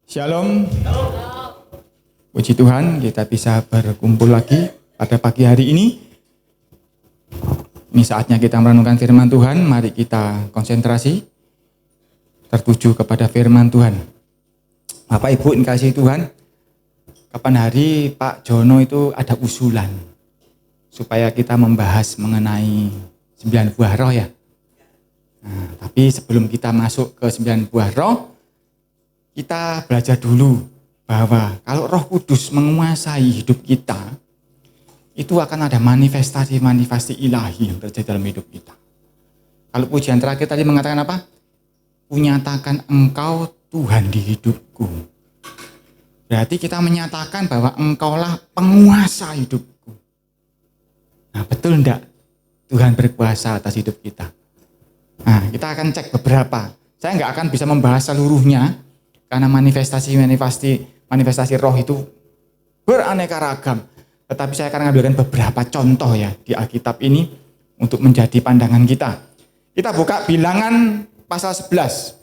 Shalom. Puji Tuhan, kita bisa berkumpul lagi pada pagi hari ini. Ini saatnya kita merenungkan firman Tuhan. Mari kita konsentrasi tertuju kepada firman Tuhan. Bapak Ibu yang kasih Tuhan, kapan hari Pak Jono itu ada usulan supaya kita membahas mengenai 9 buah roh ya. Nah, tapi sebelum kita masuk ke 9 buah roh, kita belajar dulu bahwa kalau Roh Kudus menguasai hidup kita, itu akan ada manifestasi ilahi yang terjadi dalam hidup kita. Kalau pujian terakhir tadi mengatakan apa? Kunyatakan Engkau Tuhan di hidupku. Berarti kita menyatakan bahwa Engkaulah penguasa hidupku. Nah, betul enggak Tuhan berkuasa atas hidup kita? Nah, kita akan cek beberapa. Saya enggak akan bisa membahas seluruhnya, karena manifestasi roh itu beraneka ragam. Tetapi saya akan mengambilkan beberapa contoh ya di Alkitab ini untuk menjadi pandangan kita. Kita buka Bilangan pasal 11.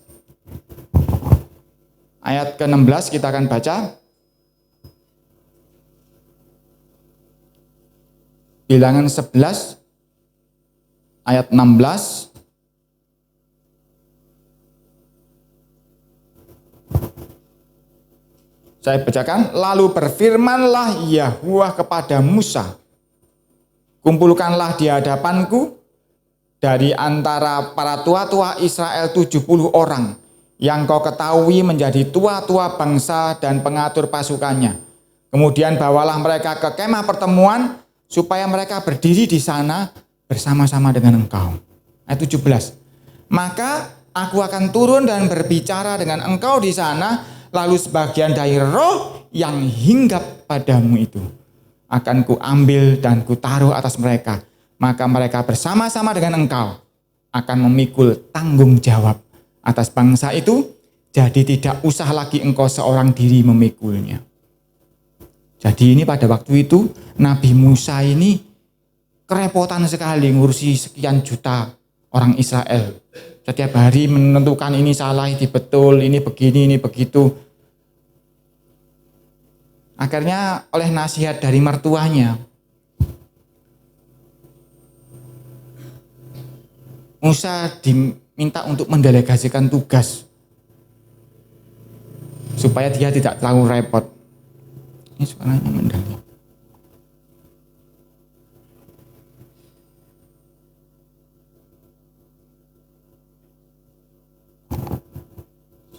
Ayat ke-16 kita akan baca. Bilangan 11 ayat 16. Saya bacakan, lalu berfirmanlah Yahuwah kepada Musa, kumpulkanlah di hadapanku dari antara para tua-tua Israel 70 orang, yang kau ketahui menjadi tua-tua bangsa dan pengatur pasukannya. Kemudian bawalah mereka ke kemah pertemuan, supaya mereka berdiri di sana bersama-sama dengan engkau. Ayat 17, maka aku akan turun dan berbicara dengan engkau di sana, lalu sebagian dari roh yang hinggap padamu itu akan kuambil dan kutaruh atas mereka. Maka mereka bersama-sama dengan engkau akan memikul tanggung jawab atas bangsa itu. Jadi tidak usah lagi engkau seorang diri memikulnya. Jadi ini pada waktu itu Nabi Musa ini kerepotan sekali ngurusi sekian juta orang Israel. Setiap hari menentukan ini salah, ini betul, ini begini, ini begitu. Akhirnya oleh nasihat dari mertuanya, Musa diminta untuk mendelegasikan tugas supaya dia tidak terlalu repot. Ini suaranya mendalam.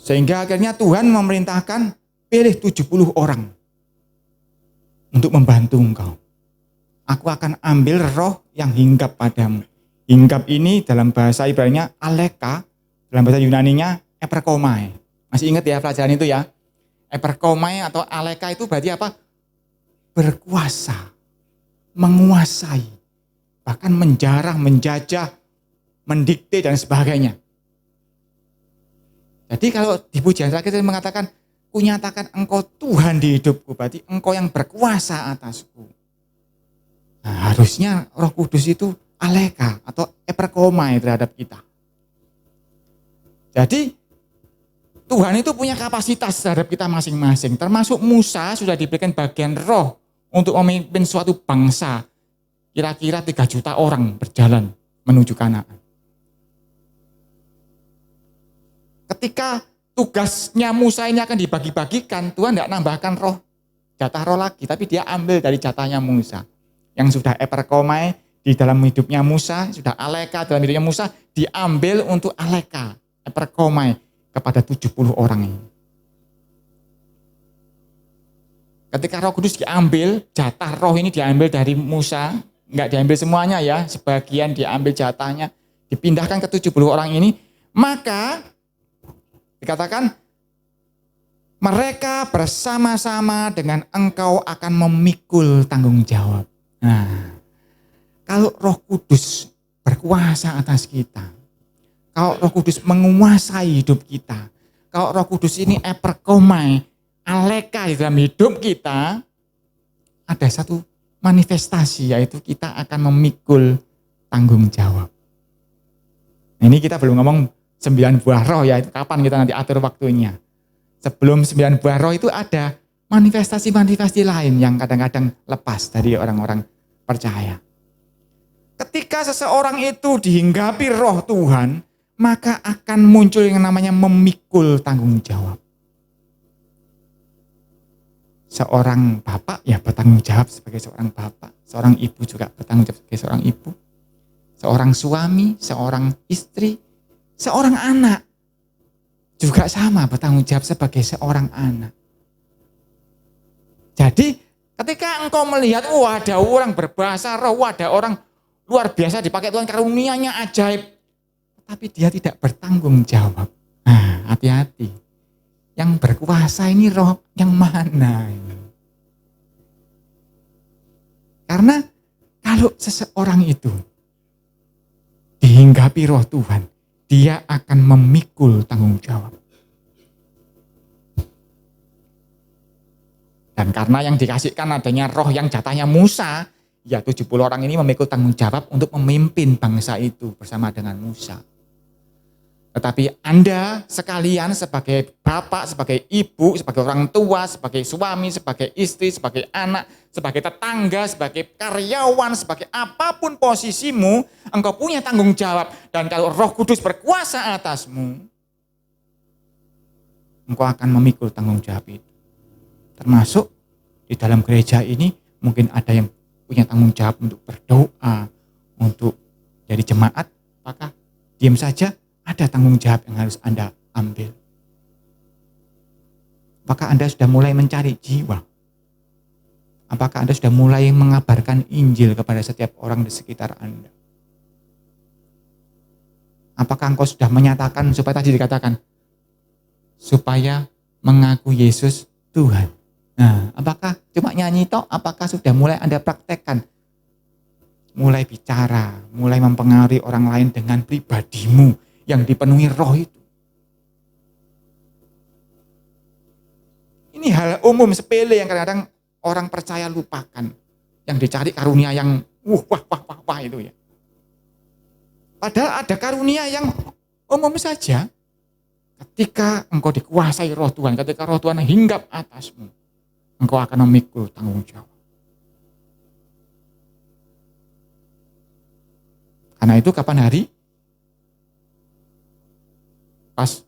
Sehingga akhirnya Tuhan memerintahkan pilih 70 orang untuk membantu engkau. Aku akan ambil roh yang hinggap padamu. Hinggap ini dalam bahasa Ibrani-nya aleka, dalam bahasa Yunani-nya eperkomai. Masih ingat ya pelajaran itu ya? Eperkomai atau aleka itu berarti apa? Berkuasa, menguasai, bahkan menjarah, menjajah, mendikte dan sebagainya. Jadi kalau di pujian terakhir saya mengatakan, kunyatakan engkau Tuhan di hidupku, berarti engkau yang berkuasa atasku. Nah, harusnya Roh Kudus itu aleka atau eperkomai terhadap kita. Jadi Tuhan itu punya kapasitas terhadap kita masing-masing. Termasuk Musa sudah diberikan bagian roh untuk memimpin suatu bangsa. Kira-kira 3 juta orang berjalan menuju Kanaan. Ketika tugasnya Musa ini akan dibagi-bagikan, Tuhan tidak nambahkan jatah roh lagi, tapi dia ambil dari jatahnya Musa. Yang sudah eperkomai di dalam hidupnya Musa, sudah aleka dalam hidupnya Musa, diambil untuk aleka, eperkomai kepada 70 orang ini. Ketika Roh Kudus diambil, jatah roh ini diambil dari Musa, enggak diambil semuanya ya, sebagian diambil jatahnya, dipindahkan ke 70 orang ini, maka dikatakan, mereka bersama-sama dengan engkau akan memikul tanggung jawab. Nah, kalau Roh Kudus berkuasa atas kita, kalau Roh Kudus menguasai hidup kita, kalau Roh Kudus ini eperkomai, aleka di dalam hidup kita, ada satu manifestasi, yaitu kita akan memikul tanggung jawab. Ini kita belum ngomong 9 buah roh ya, itu kapan kita nanti atur waktunya. Sebelum 9 buah roh itu ada manifestasi-manifestasi lain yang kadang-kadang lepas dari orang-orang percaya. Ketika seseorang itu dihinggapi roh Tuhan, maka akan muncul yang namanya memikul tanggung jawab. Seorang bapak ya bertanggung jawab sebagai seorang bapak. Seorang ibu juga bertanggung jawab sebagai seorang ibu. Seorang suami, seorang istri, seorang anak juga sama bertanggung jawab sebagai seorang anak. Jadi ketika engkau melihat, ada orang berbahasa roh, ada orang luar biasa dipakai Tuhan, karunia-Nya ajaib, tapi dia tidak bertanggung jawab. Nah, hati-hati. Yang berkuasa ini roh yang mana ini? Karena kalau seseorang itu dihinggapi roh Tuhan, dia akan memikul tanggung jawab. Dan karena yang dikasihkan adanya roh yang jatahnya Musa, ya 70 orang ini memikul tanggung jawab untuk memimpin bangsa itu bersama dengan Musa. Tetapi Anda sekalian sebagai bapak, sebagai ibu, sebagai orang tua, sebagai suami, sebagai istri, sebagai anak, sebagai tetangga, sebagai karyawan, sebagai apapun posisimu, engkau punya tanggung jawab. Dan kalau Roh Kudus berkuasa atasmu, engkau akan memikul tanggung jawab itu. Termasuk di dalam gereja ini mungkin ada yang punya tanggung jawab untuk berdoa, untuk jadi jemaat, apakah diam saja? Ada tanggung jawab yang harus Anda ambil. Apakah Anda sudah mulai mencari jiwa? Apakah Anda sudah mulai mengabarkan Injil kepada setiap orang di sekitar Anda? Apakah engkau sudah menyatakan, supaya tadi dikatakan, supaya mengaku Yesus Tuhan? Nah, apakah cuma nyanyi toh? Apakah sudah mulai Anda praktekkan? Mulai bicara, mulai mempengaruhi orang lain dengan pribadimu yang dipenuhi roh itu. Ini hal umum sepele yang kadang-kadang orang percaya lupakan. Yang dicari karunia yang wah itu ya. Padahal ada karunia yang umum saja. Ketika engkau dikuasai roh Tuhan, ketika roh Tuhan hinggap atasmu, engkau akan memikul tanggung jawab. Karena itu kapan hari? Pas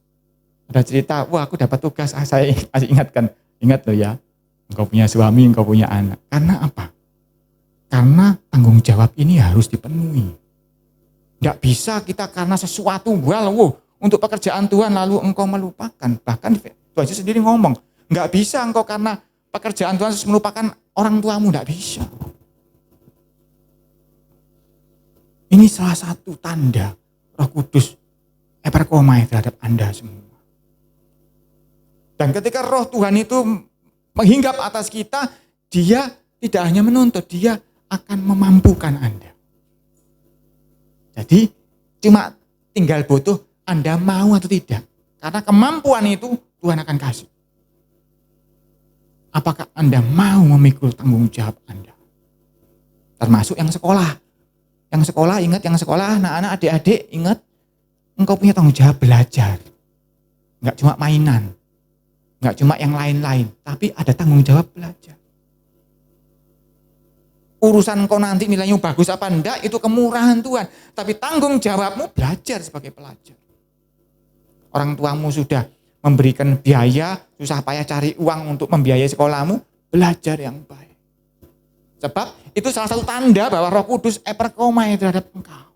ada cerita, aku dapat tugas, saya masih ingatkan. Ingat loh ya, engkau punya suami, engkau punya anak. Karena apa? Karena tanggung jawab ini harus dipenuhi. Tidak bisa kita karena sesuatu, untuk pekerjaan Tuhan lalu engkau melupakan. Bahkan Tuhan Yesus sendiri ngomong, nggak bisa engkau karena pekerjaan Tuhan melupakan orang tuamu, nggak bisa. Ini salah satu tanda Roh Kudus eperkomai terhadap Anda semua. Dan ketika roh Tuhan itu menghinggap atas kita, dia tidak hanya menuntut, dia akan memampukan Anda. Jadi cuma tinggal butuh Anda mau atau tidak. Karena kemampuan itu Tuhan akan kasih. Apakah Anda mau memikul tanggung jawab Anda? Termasuk yang sekolah. Yang sekolah, ingat yang sekolah, anak-anak, adik-adik, ingat. Engkau punya tanggung jawab belajar. Enggak cuma mainan. Enggak cuma yang lain-lain. Tapi ada tanggung jawab belajar. Urusan engkau nanti nilainya bagus apa enggak, itu kemurahan Tuhan. Tapi tanggung jawabmu belajar sebagai pelajar. Orang tuamu sudah memberikan biaya, susah payah cari uang untuk membiayai sekolahmu, belajar yang baik. Sebab itu salah satu tanda bahwa Roh Kudus eperkomai terhadap engkau.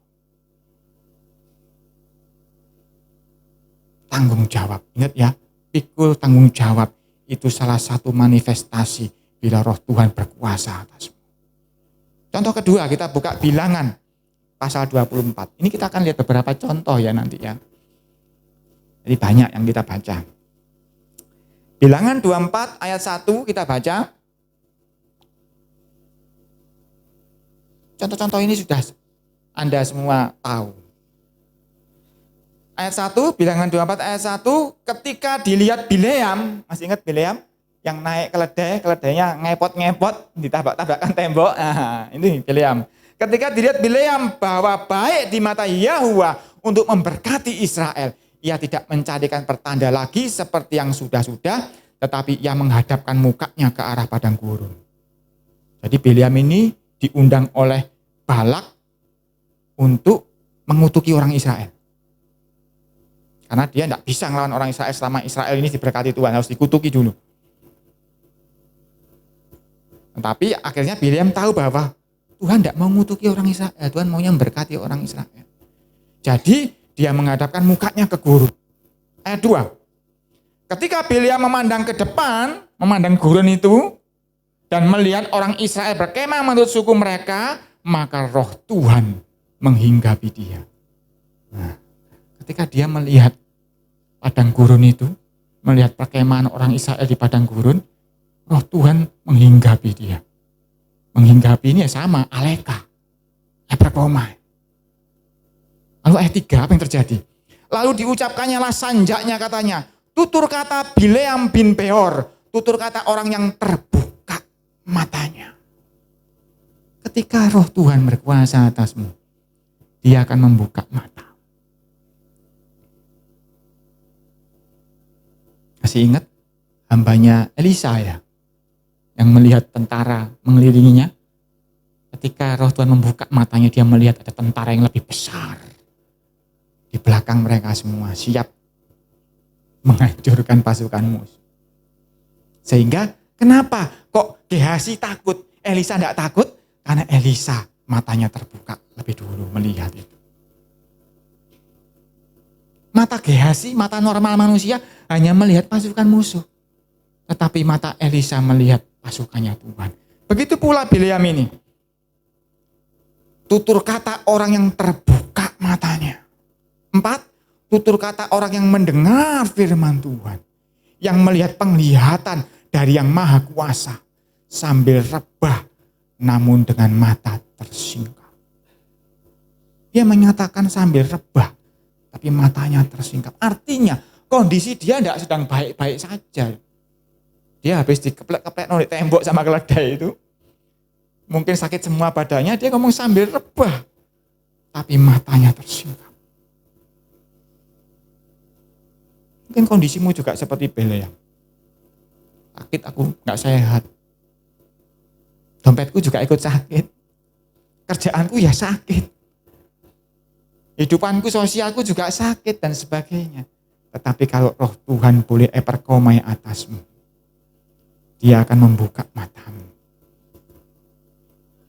Tanggung jawab, ingat ya, pikul tanggung jawab itu salah satu manifestasi bila roh Tuhan berkuasa atasmu. Contoh kedua, kita buka Bilangan pasal 24. Ini kita akan lihat beberapa contoh ya nanti ya. Jadi banyak yang kita baca. Bilangan 24 ayat 1 kita baca. Contoh-contoh ini sudah Anda semua tahu. Ayat 1, Bilangan 24 ayat 1, ketika dilihat Bileam, masih ingat Bileam? Yang naik keledainya ngepot-ngepot, ditabrak-tabrakkan tembok. Nah, ini Bileam. Ketika dilihat Bileam bahwa baik di mata Yahuwa untuk memberkati Israel, Ia tidak mencarikan pertanda lagi seperti yang sudah-sudah, tetapi ia menghadapkan mukanya ke arah padang gurun. Jadi Bileam ini diundang oleh Balak untuk mengutuki orang Israel. Karena dia tidak bisa ngelawan orang Israel selama Israel ini diberkati Tuhan, harus dikutuki dulu. Tetapi akhirnya Bileam tahu bahwa Tuhan tidak mau mengutuki orang Israel, Tuhan maunya memberkati orang Israel. Jadi dia menghadapkan mukanya ke gurun. Ayat 2. Ketika Bileam memandang ke depan, memandang gurun itu, dan melihat orang Israel berkemah menurut suku mereka, maka roh Tuhan menghinggapi dia. Nah, ketika dia melihat padang gurun itu, melihat perkemahan orang Israel di padang gurun, roh Tuhan menghinggapi dia. Menghinggapi ini sama, aleka, eperkomai. Lalu ayat 3, apa yang terjadi? Lalu diucapkannya lah sanjaknya katanya, tutur kata Bileam bin Beor, tutur kata orang yang terbuka matanya. Ketika roh Tuhan berkuasa atasmu, dia akan membuka mata. Masih ingat hambanya Elisa ya, yang melihat tentara mengelilinginya. Ketika roh Tuhan membuka matanya, dia melihat ada tentara yang lebih besar di belakang mereka semua, siap menghancurkan pasukan musuh. Sehingga kenapa kok Gehazi takut, Elisa tidak takut? Karena Elisa matanya terbuka lebih dulu melihat itu. Mata Gehazi, mata normal manusia hanya melihat pasukan musuh. Tetapi mata Elisa melihat pasukannya Tuhan. Begitu pula Bileam ini. Tutur kata orang yang terbuka matanya. 4. Tutur kata orang yang mendengar firman Tuhan. Yang melihat penglihatan dari yang maha kuasa. Sambil rebah namun dengan mata tersingkap. Dia menyatakan sambil rebah tapi matanya tersingkap. Artinya kondisi dia tidak sedang baik-baik saja. Dia habis dikeplek-keplek oleh tembok sama keledai itu. Mungkin sakit semua badannya, dia ngomong sambil rebah. Tapi matanya tersingkap. Mungkin kondisimu juga seperti Bileam. Sakit aku, gak sehat. Dompetku juga ikut sakit. Kerjaanku ya sakit. Hidupanku, sosialku juga sakit dan sebagainya. Tetapi kalau roh Tuhan boleh eperkomai atasmu, dia akan membuka matamu.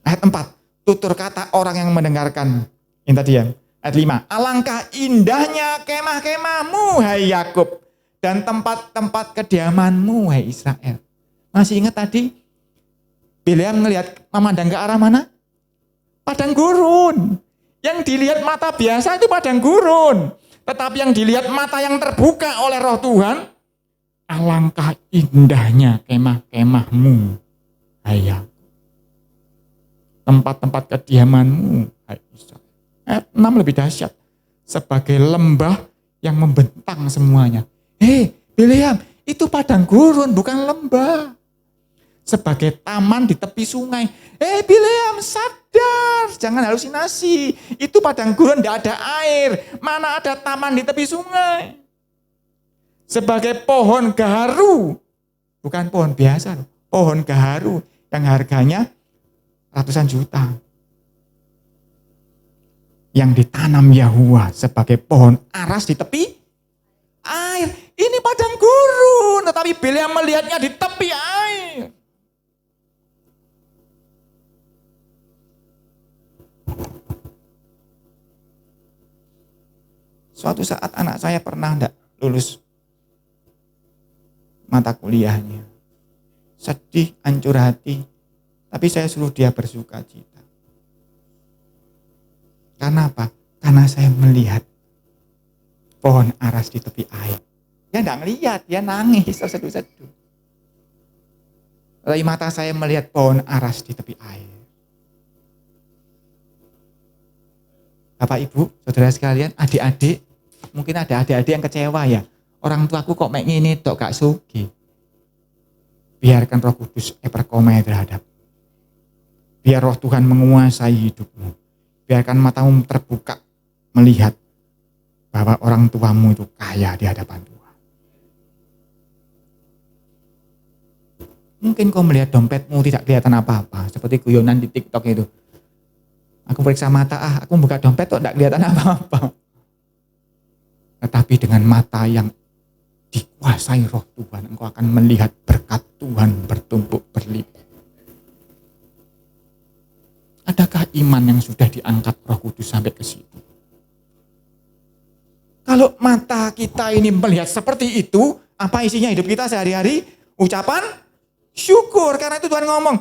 Ayat 4, tutur kata orang yang mendengarkan. Ini tadi ya. Ayat 5, alangkah indahnya kemah-kemahmu, hai Yakub, dan tempat-tempat kediamanmu, hai Israel. Masih ingat tadi? Bileam melihat memandang ke arah mana? Padang gurun. Yang dilihat mata biasa itu padang gurun. Tetapi yang dilihat mata yang terbuka oleh roh Tuhan, alangkah indahnya kemah-kemahmu, hai Yakub. Tempat-tempat kediamanmu, hai Israel. Ayat 6 lebih dahsyat. Sebagai lembah yang membentang semuanya. Bileam, itu padang gurun bukan lembah. Sebagai taman di tepi sungai. Bileam, sadar, jangan halusinasi. Itu padang gurun, tidak ada air. Mana ada taman di tepi sungai. Sebagai pohon gaharu. Bukan pohon biasa, pohon gaharu yang harganya ratusan juta. Yang ditanam Yahuwah sebagai pohon aras di tepi air. Ini padang gurun, tetapi Bileam melihatnya di tepi air. Suatu saat anak saya pernah tidak lulus mata kuliahnya. Sedih, hancur hati. Tapi saya suruh dia bersuka cita. Karena apa? Karena saya melihat pohon aras di tepi air. Dia tidak ngelihat, dia nangis terseduh-seduh. Dari mata saya melihat pohon aras di tepi air. Bapak Ibu, saudara sekalian, adik-adik, mungkin ada adik-adik yang kecewa ya. Orang tuaku kok mek ngene tok gak sugih. Biarkan Roh Kudus eperkomai terhadap. Biar roh Tuhan menguasai hidupmu. Biarkan matamu terbuka melihat bahwa orang tuamu itu kaya di hadapan Tuhan. Mungkin kau melihat dompetmu tidak kelihatan apa-apa, seperti guyonan di TikTok itu. Aku periksa mata, aku buka dompet kok tidak kelihatan apa-apa. Tetapi dengan mata yang dikuasai roh Tuhan, engkau akan melihat berkat Tuhan bertumpuk berlipat. Adakah iman yang sudah diangkat Roh Kudus sampai ke situ? Kalau mata kita ini melihat seperti itu, apa isinya hidup kita sehari-hari? Ucapan syukur. Karena itu Tuhan ngomong,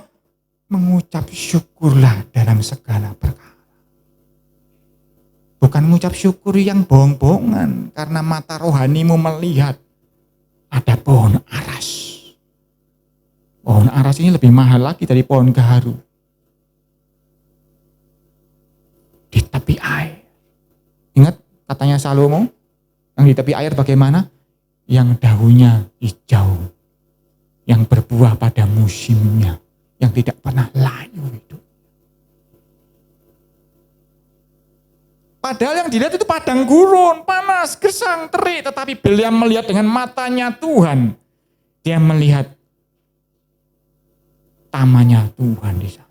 mengucap syukurlah dalam segala perkara. Bukan mengucap syukur yang bohong-bohongan, karena mata rohanimu melihat ada pohon aras. Pohon aras ini lebih mahal lagi dari pohon gaharu. Di tepi air. Ingat katanya Salomo, yang di tepi air bagaimana? Yang daunnya hijau, yang berbuah pada musimnya, yang tidak pernah layu itu. Padahal yang dilihat itu padang gurun, panas, gersang, terik, tetapi beliau melihat dengan matanya Tuhan. Dia melihat tamannya Tuhan di sana.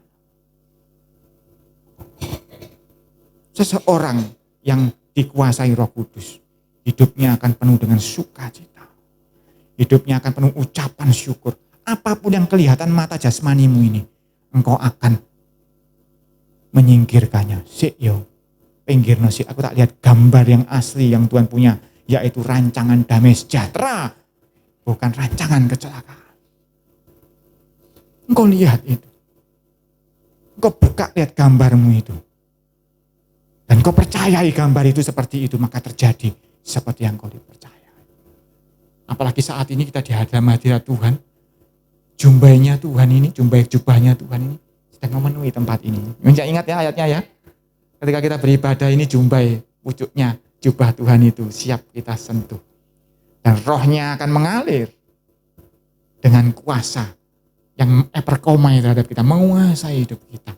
Seseorang yang dikuasai Roh Kudus, hidupnya akan penuh dengan sukacita. Hidupnya akan penuh ucapan syukur. Apapun yang kelihatan mata jasmanimu ini, engkau akan menyingkirkannya. Sik yo, pinggirno sik, aku tak lihat gambar yang asli yang Tuhan punya, yaitu rancangan damai sejahtera, bukan rancangan kecelakaan. Engkau lihat itu. Engkau buka lihat gambarmu itu. Dan kau percayai gambar itu seperti itu, maka terjadi seperti yang kau dipercayai. Apalagi saat ini kita di hadirat Tuhan, jumbainya Tuhan ini, jumbai jubahnya Tuhan ini, sedang memenuhi tempat ini. Ingat ya ayatnya ya. Ketika kita beribadah ini jumbai, wujudnya jubah Tuhan itu siap kita sentuh. Dan rohnya akan mengalir dengan kuasa yang eperkomai terhadap kita, menguasai hidup kita.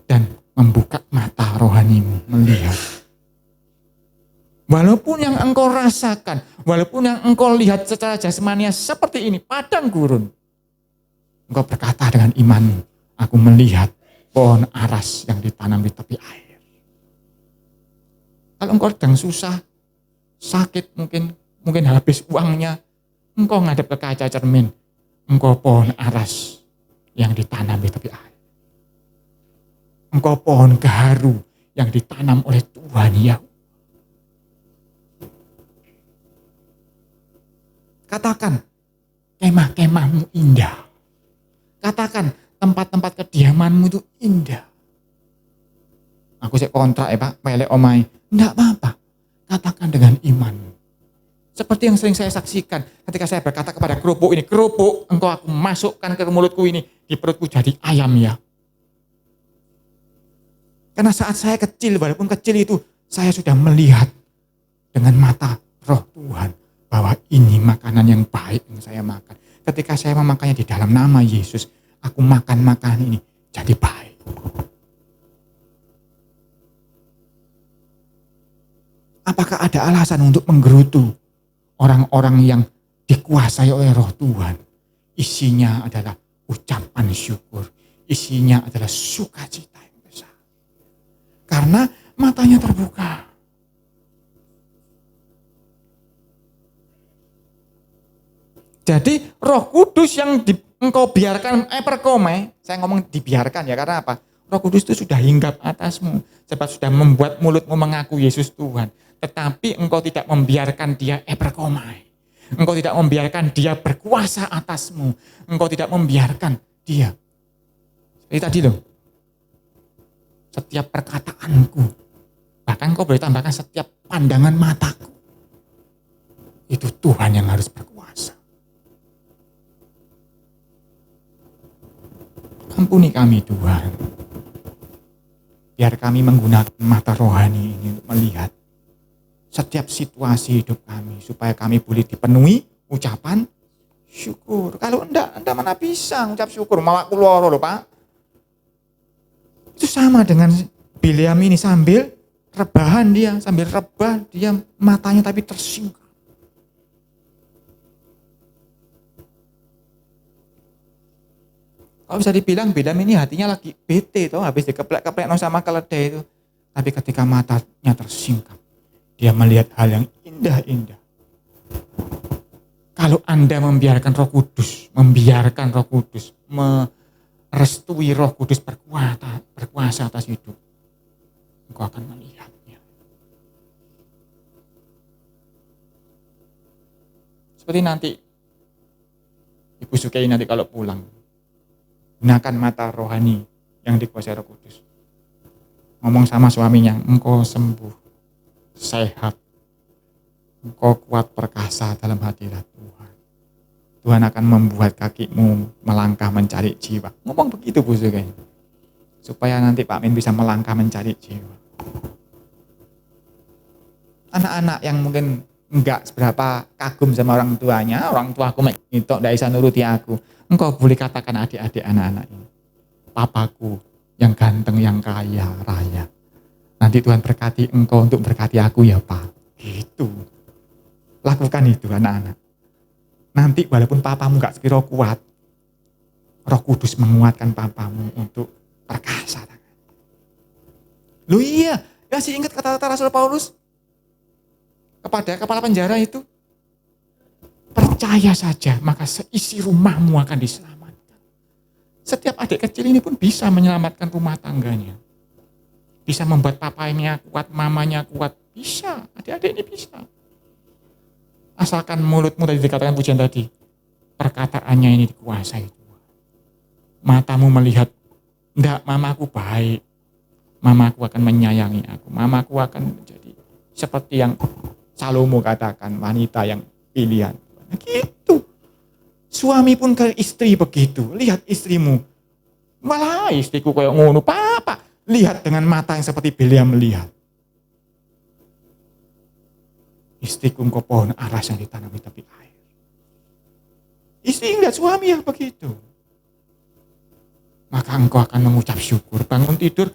Dan membuka mata rohanimu, melihat. Walaupun yang engkau rasakan, walaupun yang engkau lihat secara jasmania seperti ini, padang gurun. Engkau berkata dengan imanmu, aku melihat pohon aras yang ditanam di tepi air. Kalau engkau sedang susah, sakit mungkin habis uangnya, engkau ngadep ke kaca cermin, engkau pohon aras yang ditanam di tepi air. Engkau pohon gaharu yang ditanam oleh Tuhan ya. Katakan, kemah-kemahmu indah. Katakan, tempat-tempat kediamanmu itu indah. Aku sih kontrak ya Pak, pelek omai. Enggak apa-apa. Katakan dengan iman. Seperti yang sering saya saksikan ketika saya berkata kepada kerupuk ini, kerupuk engkau aku masukkan ke mulutku ini, di perutku jadi ayam ya. Karena saat saya kecil, walaupun kecil itu, saya sudah melihat dengan mata roh Tuhan bahwa ini makanan yang baik yang saya makan. Ketika saya memakannya di dalam nama Yesus, aku makan makanan ini jadi baik. Apakah ada alasan untuk menggerutu orang-orang yang dikuasai oleh roh Tuhan? Isinya adalah ucapan syukur. Isinya adalah sukacita. Karena matanya terbuka. Jadi Roh Kudus yang engkau biarkan eperkome, saya ngomong dibiarkan ya karena apa? Roh Kudus itu sudah hinggap atasmu, sebab sudah membuat mulutmu mengaku Yesus Tuhan. Tetapi engkau tidak membiarkan dia eperkome. Engkau tidak membiarkan dia berkuasa atasmu. Engkau tidak membiarkan dia. Seperti tadi loh. Setiap perkataanku, bahkan kau boleh tambahkan setiap pandangan mataku, itu Tuhan yang harus berkuasa. Ampuni kami Tuhan, biar kami menggunakan mata rohani ini untuk melihat setiap situasi hidup kami, supaya kami boleh dipenuhi ucapan syukur. Kalau enggak mana bisa ucap syukur, mau aku loro loh Pak. Itu sama dengan Bileam ini sambil rebahan dia, sambil rebah dia matanya tapi tersingkap. Kalau bisa dibilang Bilam ini hatinya lagi bete tuh, habis dikeplek-keplek sama keledai itu. Tapi ketika matanya tersingkap, dia melihat hal yang indah-indah. Kalau Anda membiarkan Roh Kudus, merestui Roh Kudus berkuasa atas hidup, engkau akan melihatnya. Seperti nanti Ibu Sukei nanti kalau pulang, gunakan mata rohani yang dikuasai Roh Kudus. Ngomong sama suaminya, engkau sembuh, sehat, engkau kuat perkasa dalam hadirat Tuhan. Tuhan akan membuat kakimu melangkah mencari jiwa. Ngomong begitu Bu Sukei. Supaya nanti Pak Min bisa melangkah mencari jiwa. Anak-anak yang mungkin enggak seberapa kagum sama orang tuanya, orang tua aku itu tidak bisa nuruti aku. Engkau boleh katakan adik-adik anak-anak ini, papaku yang ganteng, yang kaya raya. Nanti Tuhan berkati engkau untuk berkati aku ya Pak. Gitu. Lakukan itu anak-anak. Nanti walaupun papamu gak sekira kuat, Roh Kudus menguatkan papamu untuk perkasa. Loh iya, masih ingat kata-kata Rasul Paulus kepada kepala penjara itu? Percaya saja, maka seisi rumahmu akan diselamatkan. Setiap adik kecil ini pun bisa menyelamatkan rumah tangganya. Bisa membuat papanya kuat, mamanya kuat. Bisa, adik-adik ini bisa. Asalkan mulutmu tadi dikatakan pujian tadi, perkataannya ini dikuasai Tuhan. Matamu melihat, enggak, mamaku baik. Mamaku akan menyayangi aku. Mamaku akan menjadi seperti yang Salomo katakan, wanita yang pilihan. Gitu. Suami pun ke istri begitu. Lihat istrimu. Malah istriku kayak ngono. Papa, lihat dengan mata yang seperti Bileam melihat. Istriku engkau pohon aras yang ditanam di tepi air. Istri lihat suami yang begitu. Maka engkau akan mengucap syukur. Bangun tidur,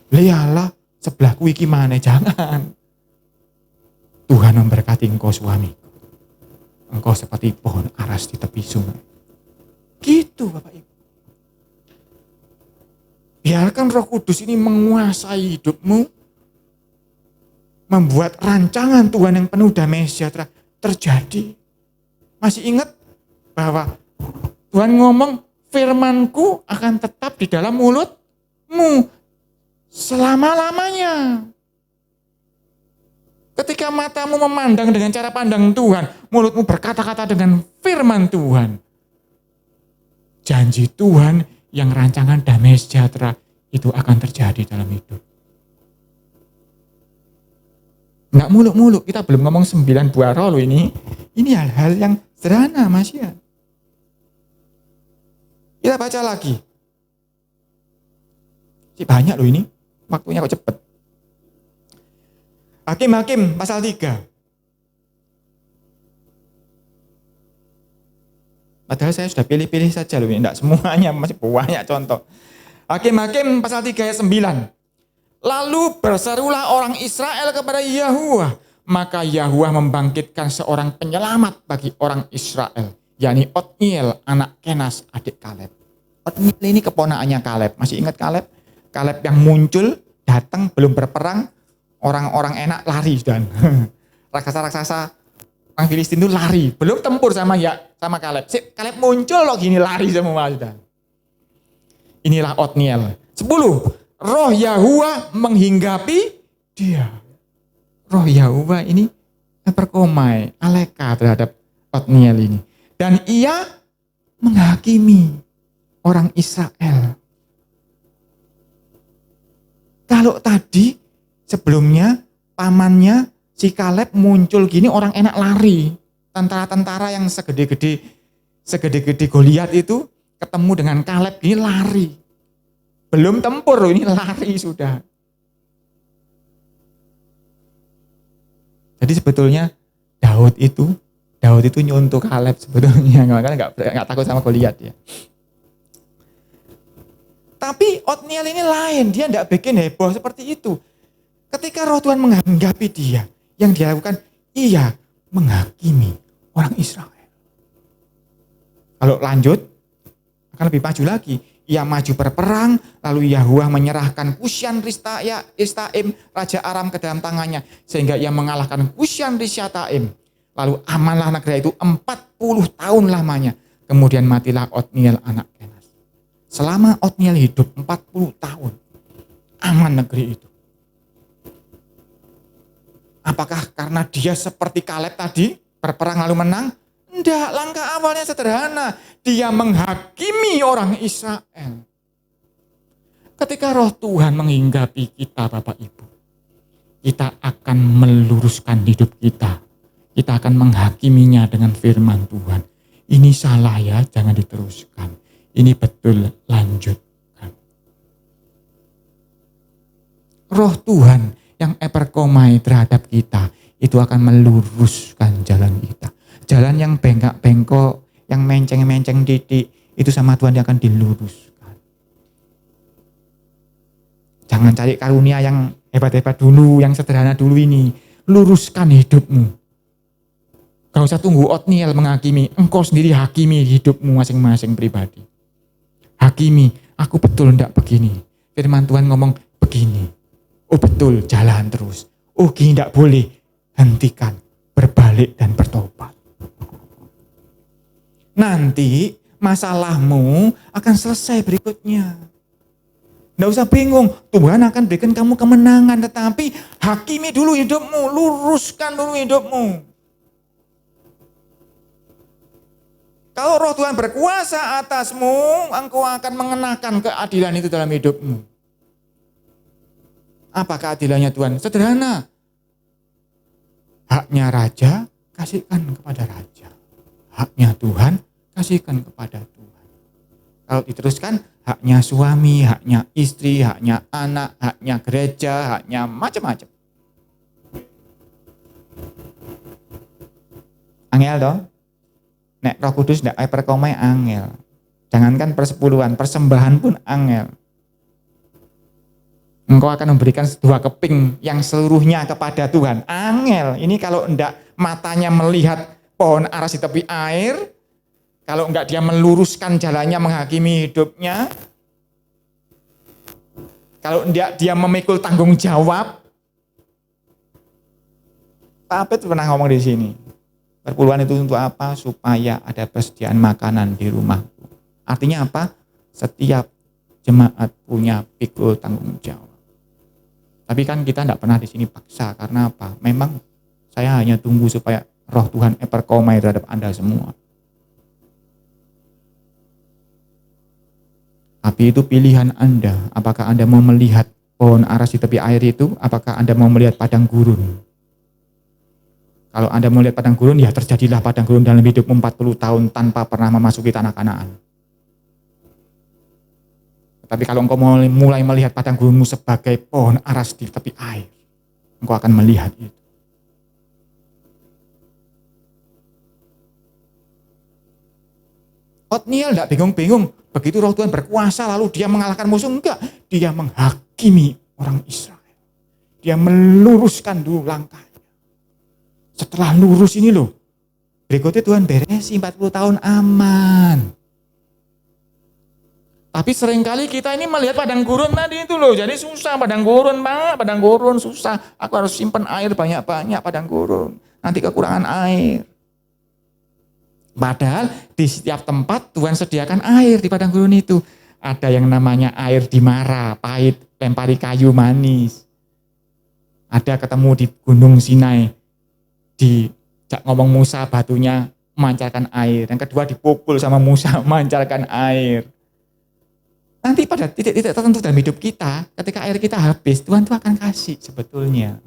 lihatlah sebelahku iki mana. Jangan. Tuhan memberkati engkau suami. Engkau seperti pohon aras di tepi sungai. Gitu Bapak Ibu. Biarkan Roh Kudus ini menguasai hidupmu. Membuat rancangan Tuhan yang penuh damai sejahtera terjadi. Masih ingat bahwa Tuhan ngomong, firman-Ku akan tetap di dalam mulutmu selama-lamanya. Ketika matamu memandang dengan cara pandang Tuhan, mulutmu berkata-kata dengan firman Tuhan. Janji Tuhan yang rancangan damai sejahtera itu akan terjadi dalam hidup. Nggak muluk-muluk, kita belum ngomong 9 buah roh loh ini. Ini hal-hal yang sederhana Mas ya. Kita baca lagi. Banyak loh ini, waktunya kok cepet. Hakim-Hakim pasal 3. Padahal saya sudah pilih-pilih saja loh, enggak semuanya, masih banyak contoh. Hakim-Hakim pasal 3 ayat 9. Lalu berserulah orang Israel kepada Yahuwah, maka Yahuwah membangkitkan seorang penyelamat bagi orang Israel, yakni Otniel anak Kenas adik Kaleb. Otniel ini keponakannya Kaleb. Masih ingat Kaleb? Kaleb yang muncul, datang belum berperang, orang-orang enak lari dan raksasa-raksasa orang Filistin itu lari, belum tempur sama Kaleb. Kaleb muncul loh gini lari semua sudah. Inilah Otniel. 10. Roh Yahuwah menghinggapi dia. Roh Yahuwah ini perkomai, aleka terhadap Otniel ini. Dan ia menghakimi orang Israel. Kalau tadi sebelumnya pamannya si Kaleb muncul gini orang enak lari. Tentara-tentara yang segede-gede Goliat itu ketemu dengan Kaleb gini lari. Belum tempur loh, ini lari sudah. Jadi sebetulnya Daud itu nyuntuk Kaleb sebetulnya, makanya nggak takut sama Goliat ya. Tapi Otniel ini lain, dia nggak bikin heboh seperti itu. Ketika roh Tuhan menghinggapi dia, yang dia lakukan, ia menghakimi orang Israel. Kalau lanjut, akan lebih maju lagi. Ia maju berperang, lalu Yahuwah menyerahkan Kusyan Ristaim, Raja Aram ke dalam tangannya, sehingga ia mengalahkan Kusyan Risataim. Lalu amanlah negeri itu 40 tahun lamanya. Kemudian matilah Otniel anak Kenas. Selama Otniel hidup 40 tahun, aman negeri itu. Apakah karena dia seperti Kaleb tadi, berperang lalu menang? Tidak, langkah awalnya sederhana. Dia menghakimi orang Israel. Ketika roh Tuhan menghinggapi kita Bapak Ibu, kita akan meluruskan hidup kita. Kita akan menghakiminya dengan firman Tuhan. Ini salah ya, jangan diteruskan. Ini betul, lanjutkan. Roh Tuhan yang eperkomai terhadap kita, itu akan meluruskan jalan kita. Jalan yang bengkak-bengkok, yang menceng-menceng titik, itu sama Tuhan yang akan diluruskan. Jangan cari karunia yang hebat-hebat dulu, yang sederhana dulu ini. Luruskan hidupmu. Gak usah tunggu Otniel menghakimi, engkau sendiri hakimi hidupmu masing-masing pribadi. Hakimi, aku betul ndak begini. Firman Tuhan ngomong begini. Oh betul, jalan terus. Oh gini ndak boleh, hentikan, berbalik dan bertobat. Nanti masalahmu akan selesai berikutnya. Nggak usah bingung, Tuhan akan berikan kamu kemenangan, tetapi hakimi dulu hidupmu, luruskan dulu hidupmu. Kalau roh Tuhan berkuasa atasmu, engkau akan mengenakan keadilan itu dalam hidupmu. Apa keadilannya Tuhan? Sederhana. Haknya raja, kasihkan kepada raja. Haknya Tuhan, kasihkan kepada Tuhan. Kalau diteruskan, haknya suami, haknya istri, haknya anak, haknya gereja, haknya macam-macam. Angel dong. Nek Roh Kudus ndak perkomai angel. Jangankan persepuluhan, persembahan pun angel. Engkau akan memberikan 2 keping yang seluruhnya kepada Tuhan. Angel, ini kalau ndak matanya melihat pohon aras di tepi air, kalau nggak dia meluruskan jalannya menghakimi hidupnya, kalau ndak dia memikul tanggung jawab. Pak Apet pernah ngomong di sini. Perpuluhan itu untuk apa? Supaya ada persediaan makanan di rumahku. Artinya apa? Setiap jemaat punya pikul tanggung jawab. Tapi kan kita tidak pernah di sini paksa. Karena apa? Memang saya hanya tunggu supaya roh Tuhan eperkomai terhadap Anda semua. Tapi itu pilihan Anda. Apakah Anda mau melihat pohon aras di tepi air itu? Apakah Anda mau melihat padang gurun? Kalau Anda mau lihat padang gurun, ya terjadilah padang gurun dalam hidupmu 40 tahun tanpa pernah memasuki tanah Kanaan. Tapi kalau engkau mulai melihat padang gurunmu sebagai pohon aras di tepi air, engkau akan melihat itu. Otniel tidak bingung-bingung, begitu roh Tuhan berkuasa lalu dia mengalahkan musuh, enggak. Dia menghakimi orang Israel. Dia meluruskan dulu langkahnya. Setelah lurus ini loh, berikutnya Tuhan beresi 40 tahun aman. Tapi seringkali kita ini melihat padang gurun tadi itu loh, jadi susah padang gurun Pak, padang gurun susah. Aku harus simpan air banyak-banyak padang gurun, nanti kekurangan air. Padahal di setiap tempat Tuhan sediakan air di padang gurun itu. Ada yang namanya air di Mara, pahit, lempari kayu manis. Ada ketemu di Gunung Sinai. Ngomong Musa batunya memancarkan air. Yang kedua dipukul sama Musa memancarkan air. Nanti pada titik-titik tertentu dalam hidup kita, ketika air kita habis, Tuhan tuh akan kasih sebetulnya.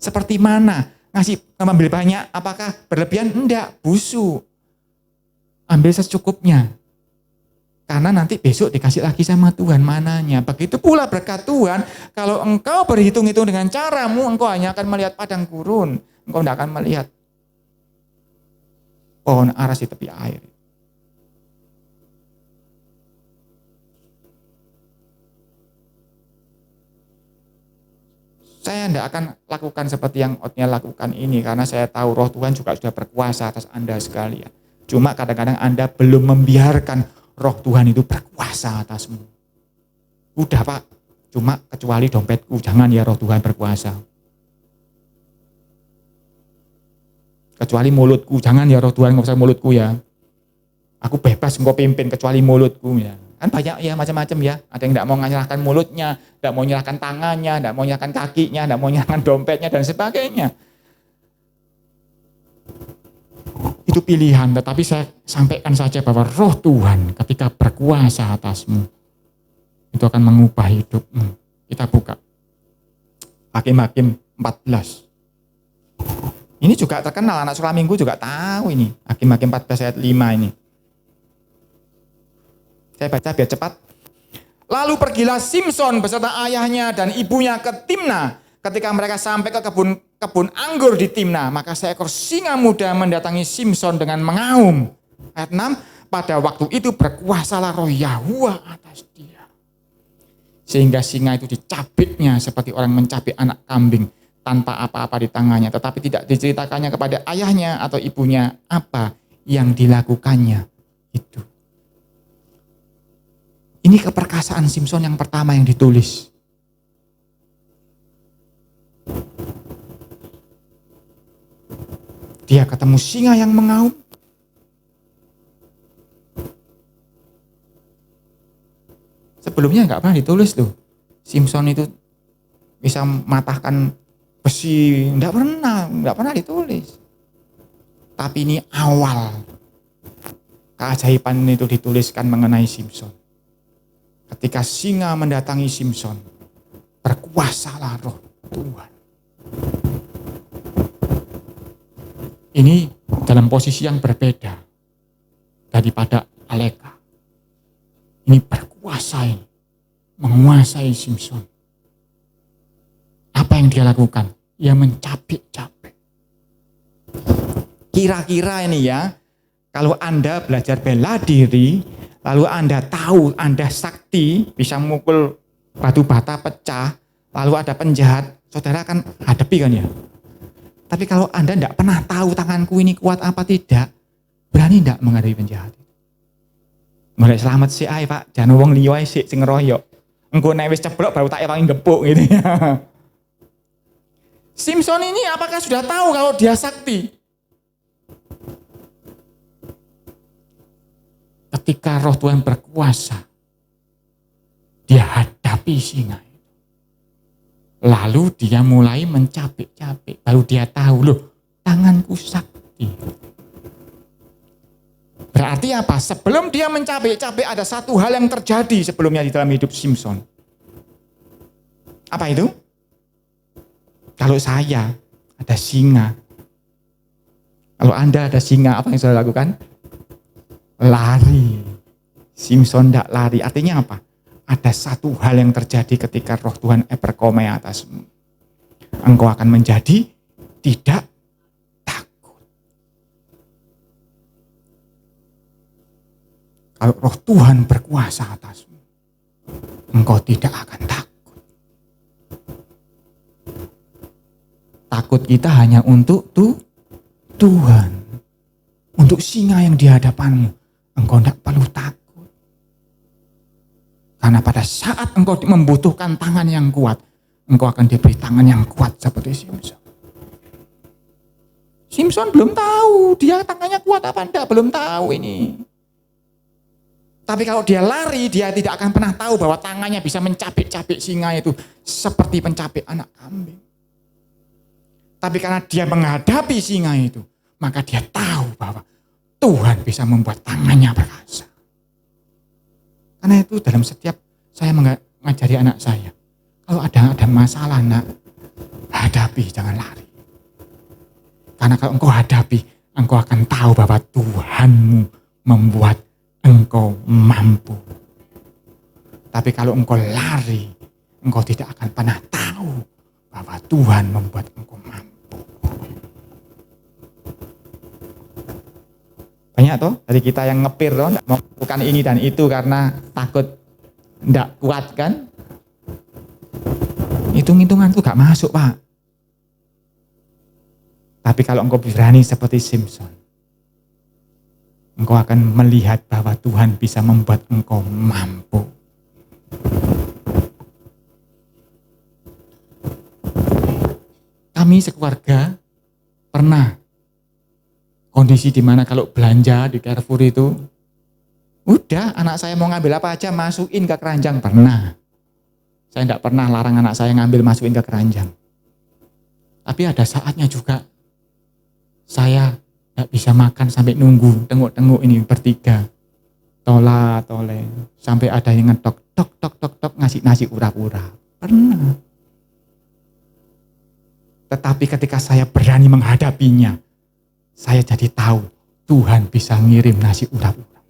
Seperti mana? Ngasih mengambil banyak, apakah berlebihan? Enggak, busuk. Ambil secukupnya. Karena nanti besok dikasih lagi sama Tuhan mananya. Begitu pula berkat Tuhan, kalau engkau berhitung-hitung dengan caramu, engkau hanya akan melihat padang gurun. Engkau tidak akan melihat pohon aras di tepi air. Saya tidak akan lakukan seperti yang Otniel lakukan ini, karena saya tahu roh Tuhan juga sudah berkuasa atas Anda sekalian. Cuma kadang-kadang Anda belum membiarkan roh Tuhan itu berkuasa atasmu. Udah Pak, cuma kecuali dompetku, jangan ya roh Tuhan berkuasa. Kecuali mulutku, jangan ya roh Tuhan nggak usah mulutku ya. Aku bebas engkau pimpin kecuali mulutku ya. Kan banyak ya macam-macam ya. Ada yang tidak mau menyerahkan mulutnya, tidak mau menyerahkan tangannya, tidak mau menyerahkan kakinya, tidak mau menyerahkan dompetnya dan sebagainya. Itu pilihan, tetapi saya sampaikan saja bahwa roh Tuhan ketika berkuasa atasmu, itu akan mengubah hidupmu. Kita buka Hakim-Hakim 14. Ini juga terkenal, anak sekolah minggu juga tahu ini. Hakim-Hakim 14 ayat 5 ini. Saya baca biar cepat. Lalu pergilah Simson beserta ayahnya dan ibunya ke Timna. Ketika mereka sampai ke kebun anggur di Timna, maka seekor singa muda mendatangi Simson dengan mengaum. Ayat 6, pada waktu itu berkuasalah roh Yahuwah atas dia. Sehingga singa itu dicabiknya seperti orang mencabik anak kambing tanpa apa-apa di tangannya. Tetapi tidak diceritakannya kepada ayahnya atau ibunya apa yang dilakukannya itu. Ini keperkasaan Simson yang pertama yang ditulis. Dia ketemu singa yang mengaum. Sebelumnya nggak pernah ditulis tuh. Simson itu bisa mematahkan besi, nggak pernah ditulis. Tapi ini awal keajaiban itu dituliskan mengenai Simson. Ketika singa mendatangi Simson, berkuasalah roh Tuhan. Ini dalam posisi yang berbeda daripada Aleka. Ini menguasai Simson. Apa yang dia lakukan? Ia mencabik-cabik. Kira-kira ini ya, kalau Anda belajar bela diri, lalu Anda tahu, Anda sakti, bisa memukul batu bata pecah, lalu ada penjahat, saudara akan hadapi kan ya. Tapi kalau Anda tidak pernah tahu tanganku ini kuat apa tidak, berani tidak menghadapi penjahat? Mulai selamat sih ay Pak, jangan wong liya sik sing ngeroyok. Engko nek wis ceblok baru tak ewangi gepuk gitu ya. Simson ini apakah sudah tahu kalau dia sakti? Ketika roh Tuhan berkuasa, dia hadapi singa. Lalu dia mulai mencabik-cabik. Lalu dia tahu, loh, tanganku sakti. Berarti apa? Sebelum dia mencabik-cabik ada satu hal yang terjadi sebelumnya di dalam hidup Simson. Apa itu? Kalau saya ada singa. Kalau Anda ada singa, apa yang saudara lakukan? Lari. Simson tidak lari. Artinya apa? Ada satu hal yang terjadi ketika roh Tuhan berkome atasmu. Engkau akan menjadi tidak takut. Kalau roh Tuhan berkuasa atasmu, engkau tidak akan takut. Takut kita hanya untuk Tuhan. Untuk singa yang di hadapanmu, engkau tidak perlu takut. Karena pada saat engkau membutuhkan tangan yang kuat, engkau akan diberi tangan yang kuat seperti Simson. Simson belum tahu dia tangannya kuat apa enggak, belum tahu ini. Tapi kalau dia lari, dia tidak akan pernah tahu bahwa tangannya bisa mencabik-cabik singa itu seperti pencabik anak kambing. Tapi karena dia menghadapi singa itu, maka dia tahu bahwa Tuhan bisa membuat tangannya perkasa. Karena itu dalam setiap saya mengajari anak saya, kalau ada masalah nak, hadapi, jangan lari. Karena kalau engkau hadapi, engkau akan tahu bahwa Tuhanmu membuat engkau mampu. Tapi kalau engkau lari, engkau tidak akan pernah tahu bahwa Tuhan membuat engkau mampu. Banyak toh dari kita yang ngepir toh, mau melakukan ini dan itu karena takut tidak kuat kan. Itu hitung-hitungan itu gak masuk, Pak. Tapi kalau engkau berani seperti Simson, engkau akan melihat bahwa Tuhan bisa membuat engkau mampu. Kami sekeluarga pernah kondisi di mana kalau belanja di Carrefour itu, udah anak saya mau ngambil apa aja masukin ke keranjang, pernah. Saya tidak pernah larang anak saya ngambil masukin ke keranjang. Tapi ada saatnya juga saya tidak bisa makan sampai nunggu, tengok-tengok ini bertiga. Tole, sampai ada yang ngetok, tok, ngasih nasi urap-urap. Pernah. Tetapi ketika saya berani menghadapinya, saya jadi tahu Tuhan bisa ngirim nasi urap-urap.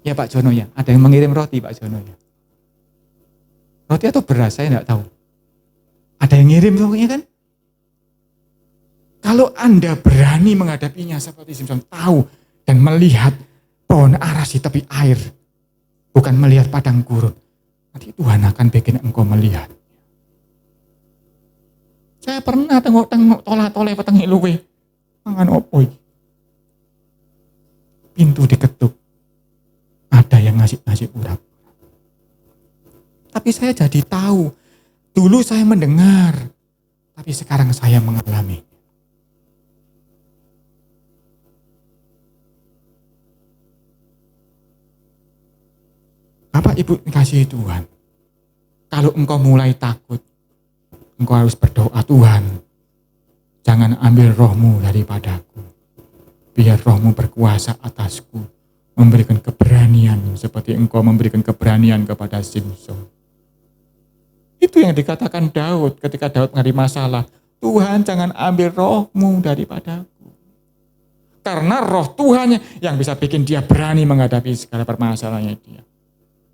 Ya Pak Jono ya, ada yang mengirim roti Pak Jono ya. Roti atau beras, saya tidak tahu. Ada yang ngirim pokoknya kan. Kalau Anda berani menghadapinya seperti Simson, tahu dan melihat pohon aras di tepi air, bukan melihat padang gurun, nanti Tuhan akan bikin engkau melihat. Saya pernah tengok-tengok tole petengi luwe, mangan opo iki. Pintu diketuk, ada yang ngasih nasi urap. Tapi saya jadi tahu, dulu saya mendengar, tapi sekarang saya mengalami. Bapak Ibu kasih Tuhan, kalau engkau mulai takut, engkau harus berdoa, Tuhan, jangan ambil rohmu daripadaku. Biar rohmu berkuasa atasku, memberikan keberanian seperti engkau memberikan keberanian kepada Simson. Itu yang dikatakan Daud ketika Daud menghadapi masalah. Tuhan jangan ambil rohmu daripadaku. Karena roh Tuhan yang bisa bikin dia berani menghadapi segala permasalahannya dia.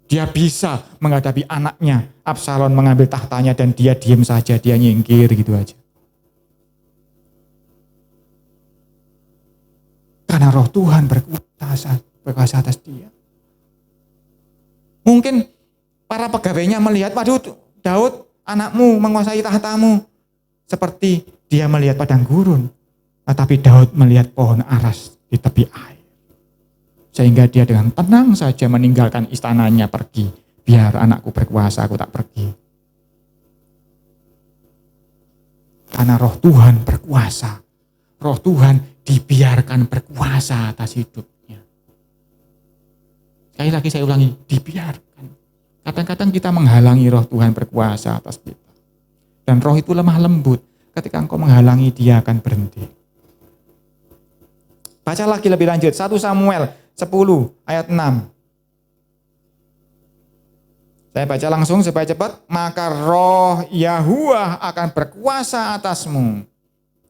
Dia bisa menghadapi anaknya, Absalom mengambil tahtanya dan dia diam saja, dia nyingkir gitu aja. Karena roh Tuhan berkuasa atas dia. Mungkin para pegawainya melihat, waduh Daud anakmu menguasai tahtamu. Seperti dia melihat padang gurun. Tetapi Daud melihat pohon aras di tepi air. Sehingga dia dengan tenang saja meninggalkan istananya pergi. Biar anakku berkuasa, aku tak pergi. Karena roh Tuhan berkuasa. Roh Tuhan dibiarkan berkuasa atas hidupnya. Sekali lagi saya ulangi, dibiarkan. Kadang-kadang kita menghalangi roh Tuhan berkuasa atas kita. Dan roh itu lemah lembut. Ketika engkau menghalangi, dia akan berhenti. Baca lagi lebih lanjut. 1 Samuel 10 ayat 6. Saya baca langsung supaya cepat. Maka roh Yahuwah akan berkuasa atasmu.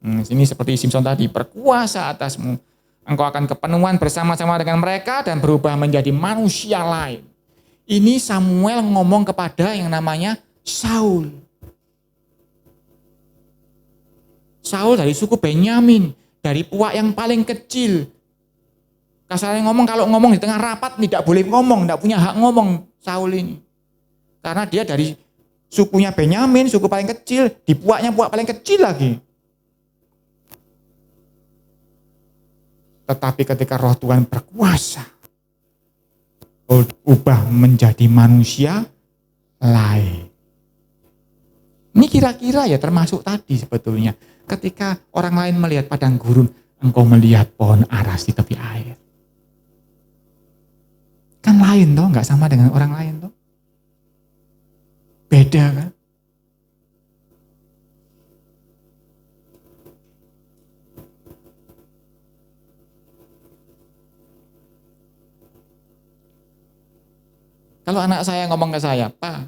Ini seperti Simson tadi, berkuasa atasmu. Engkau akan kepenuhan bersama-sama dengan mereka dan berubah menjadi manusia lain. Ini Samuel ngomong kepada yang namanya Saul. Saul dari suku Benyamin, dari puak yang paling kecil. Kasarnya ngomong, kalau ngomong di tengah rapat tidak boleh ngomong, tidak punya hak ngomong Saul ini. Karena dia dari sukunya Benyamin, suku paling kecil, di puaknya puak paling kecil lagi. Tetapi ketika roh Tuhan berkuasa, ubah menjadi manusia lain. Ini kira-kira ya termasuk tadi sebetulnya. Ketika orang lain melihat padang gurun, engkau melihat pohon aras di tepi air. Kan lain toh, nggak sama dengan orang lain toh. Beda kan? Kalau anak saya ngomong ke saya, Pak,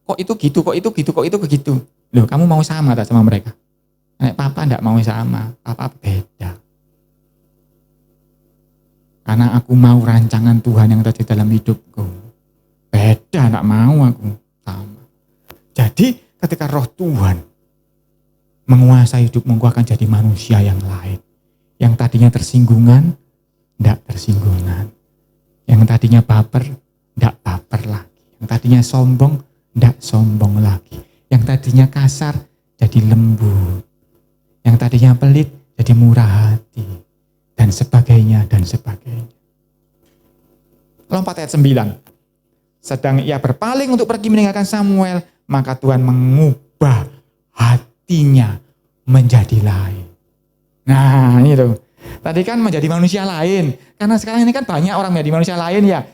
kok itu gitu, kok itu gitu, kok itu begitu. Loh, kamu mau sama tak sama mereka? Papa enggak mau sama, papa beda. Karena aku mau rancangan Tuhan yang terjadi dalam hidupku. Beda, enggak mau aku sama. Jadi ketika roh Tuhan menguasai hidupmu, engkau akan jadi manusia yang lain. Yang tadinya tersinggungan, enggak tersinggungan. Yang tadinya baper, enggak baper lagi. Yang tadinya sombong, enggak sombong lagi. Yang tadinya kasar jadi lembut. Yang tadinya pelit jadi murah hati. Dan sebagainya, dan sebagainya. Lompat ayat 9. Sedang ia berpaling untuk pergi meninggalkan Samuel, maka Tuhan mengubah hatinya menjadi lain. Nah, ini tuh. Tadi kan menjadi manusia lain. Karena sekarang ini kan banyak orang menjadi manusia lain ya.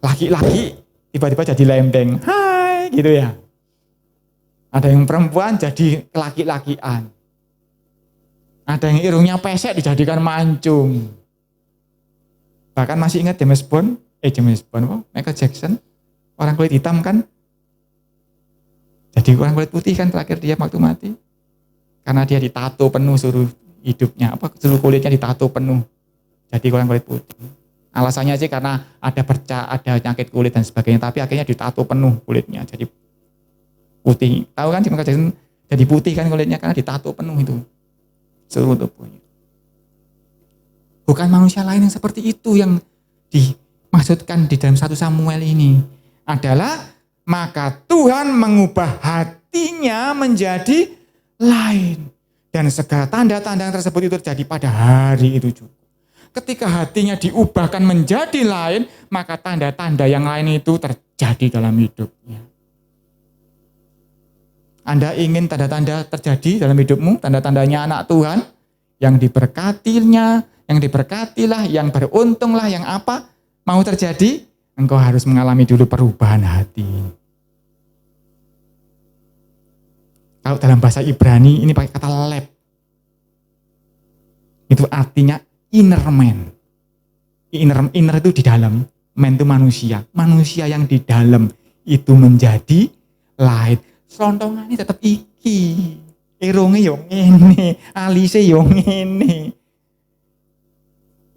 Laki-laki tiba-tiba jadi lembeng. Hai, gitu ya. Ada yang perempuan jadi laki-lakian. Ada yang irungnya pesek dijadikan mancung. Bahkan masih ingat James Bond, Michael Jackson, orang kulit hitam kan? Jadi orang kulit putih kan terakhir dia waktu mati. Karena dia ditato penuh seluruh hidupnya, seluruh kulitnya ditato penuh. Jadi orang kulit putih. Alasannya sih karena ada ada penyakit kulit dan sebagainya, tapi akhirnya ditato penuh kulitnya, jadi putih. Tahu kan Michael Jackson jadi putih kan kulitnya karena ditato penuh itu seluruh tubuhnya. Bukan manusia lain yang seperti itu yang dimaksudkan di dalam 1 Samuel ini. Adalah maka Tuhan mengubah hatinya menjadi lain. Dan segala tanda-tanda yang tersebut itu terjadi pada hari itu juga. Ketika hatinya diubahkan menjadi lain, maka tanda-tanda yang lain itu terjadi dalam hidupnya. Anda ingin tanda-tanda terjadi dalam hidupmu, tanda-tandanya anak Tuhan, yang diberkatinya, yang diberkatilah, yang beruntunglah, yang apa mau terjadi? Engkau harus mengalami dulu perubahan hati. Kalau dalam bahasa Ibrani ini pakai kata leb. Itu artinya inner man. Inner itu di dalam, man itu manusia. Manusia yang di dalam itu menjadi lain. Selontongan ini tetap iki. Irunge yo ngene, alise yo ngene.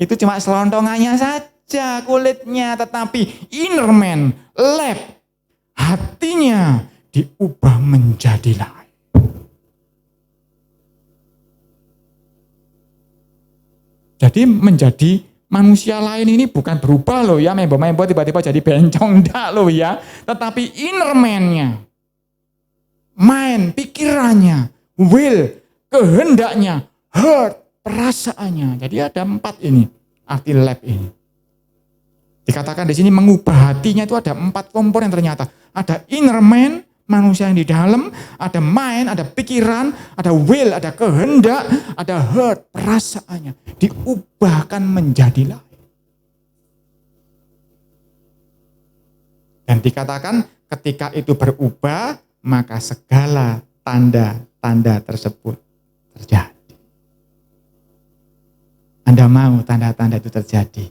Itu cuma selontongannya saja kulitnya, tetapi inner man, lab, hatinya diubah menjadi lain. Jadi menjadi manusia lain ini bukan berubah loh ya, membo-membo tiba-tiba jadi bencong, enggak loh ya. Tetapi inner man-nya, mind, pikirannya, will, kehendaknya, heart, perasaannya. Jadi ada 4 ini, arti lab ini. Dikatakan di sini mengubah hatinya itu ada 4 komponen ternyata. Ada inner man, manusia yang di dalam, ada mind, ada pikiran, ada will, ada kehendak, ada heart, perasaannya. Diubahkan menjadi lain. Dan dikatakan ketika itu berubah, maka segala tanda-tanda tersebut terjadi. Anda mau tanda-tanda itu terjadi.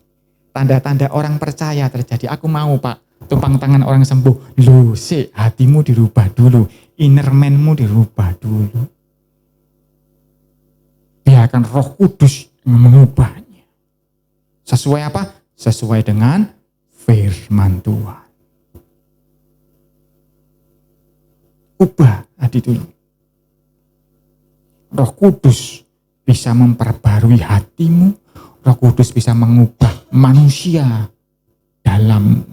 Tanda-tanda orang percaya terjadi. Aku mau Pak, tumpang tangan orang sembuh. Loh, hatimu dirubah dulu. Inner man-mu dirubah dulu. Biarkan Roh Kudus mengubahnya. Sesuai apa? Sesuai dengan firman Tuhan. Ubah hati dulu. Roh Kudus bisa memperbarui hatimu. Roh Kudus bisa mengubah manusia dalam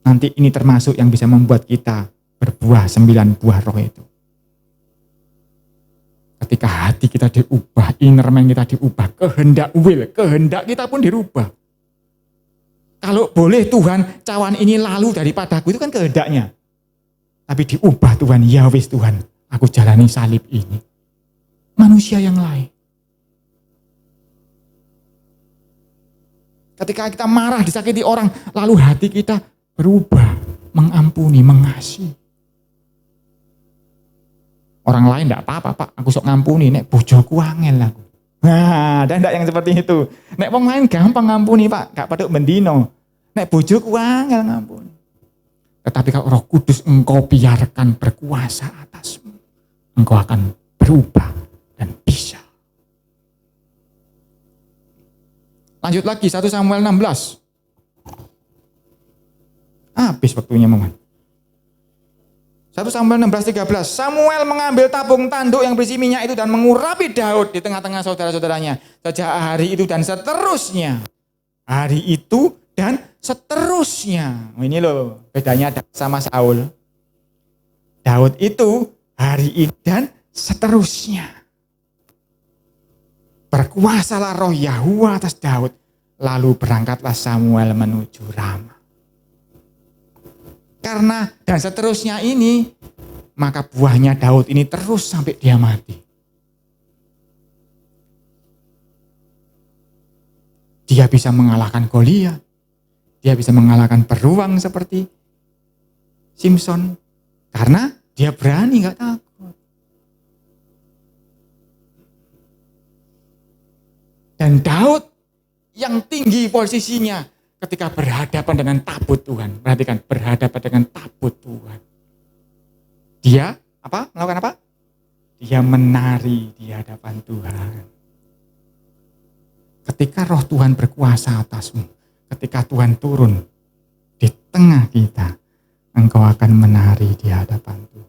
nanti ini termasuk yang bisa membuat kita berbuah 9 buah roh itu. Ketika hati kita diubah, inner man kita diubah, kehendak will, kehendak kita pun dirubah. Kalau boleh Tuhan, cawan ini lalu daripadaku, itu kan kehendaknya. Tapi diubah Tuhan, ya wis Tuhan, aku jalani salib ini. Manusia yang lain. Ketika kita marah, disakiti orang, lalu hati kita berubah, mengampuni, mengasihi. Orang lain enggak apa-apa, Pak, aku sok ngampuni, nek bojoku angel aku. Nah, ada enggak yang seperti itu? Nek wong lain gampang ngampuni, Pak, gak paduk mendino. Nek bojoku angel ngampuni. Tetapi kalau Roh Kudus engkau biarkan berkuasa atasmu, engkau akan berubah dan bisa. Lanjut lagi 1 Samuel 16. Habis waktunya Maman. 1 Samuel 16:13. Samuel mengambil tabung tanduk yang berisi minyak itu dan mengurapi Daud di tengah-tengah saudara-saudaranya sejak hari itu dan seterusnya. hari itu dan seterusnya. Ini loh bedanya Daud sama Saul. Daud itu hari ini dan seterusnya. Berkuasalah roh Yahuwa atas Daud, lalu berangkatlah Samuel menuju Rama. Karena dan seterusnya ini, maka buahnya Daud ini terus sampai dia mati. Dia bisa mengalahkan Goliat. Dia bisa mengalahkan beruang seperti Simson. Karena dia berani, gak takut. Dan Daud yang tinggi posisinya ketika berhadapan dengan tabut Tuhan. Perhatikan, berhadapan dengan tabut Tuhan. Dia melakukan apa? Dia menari di hadapan Tuhan. Ketika roh Tuhan berkuasa atasmu, ketika Tuhan turun di tengah kita, engkau akan menari di hadapan Tuhan.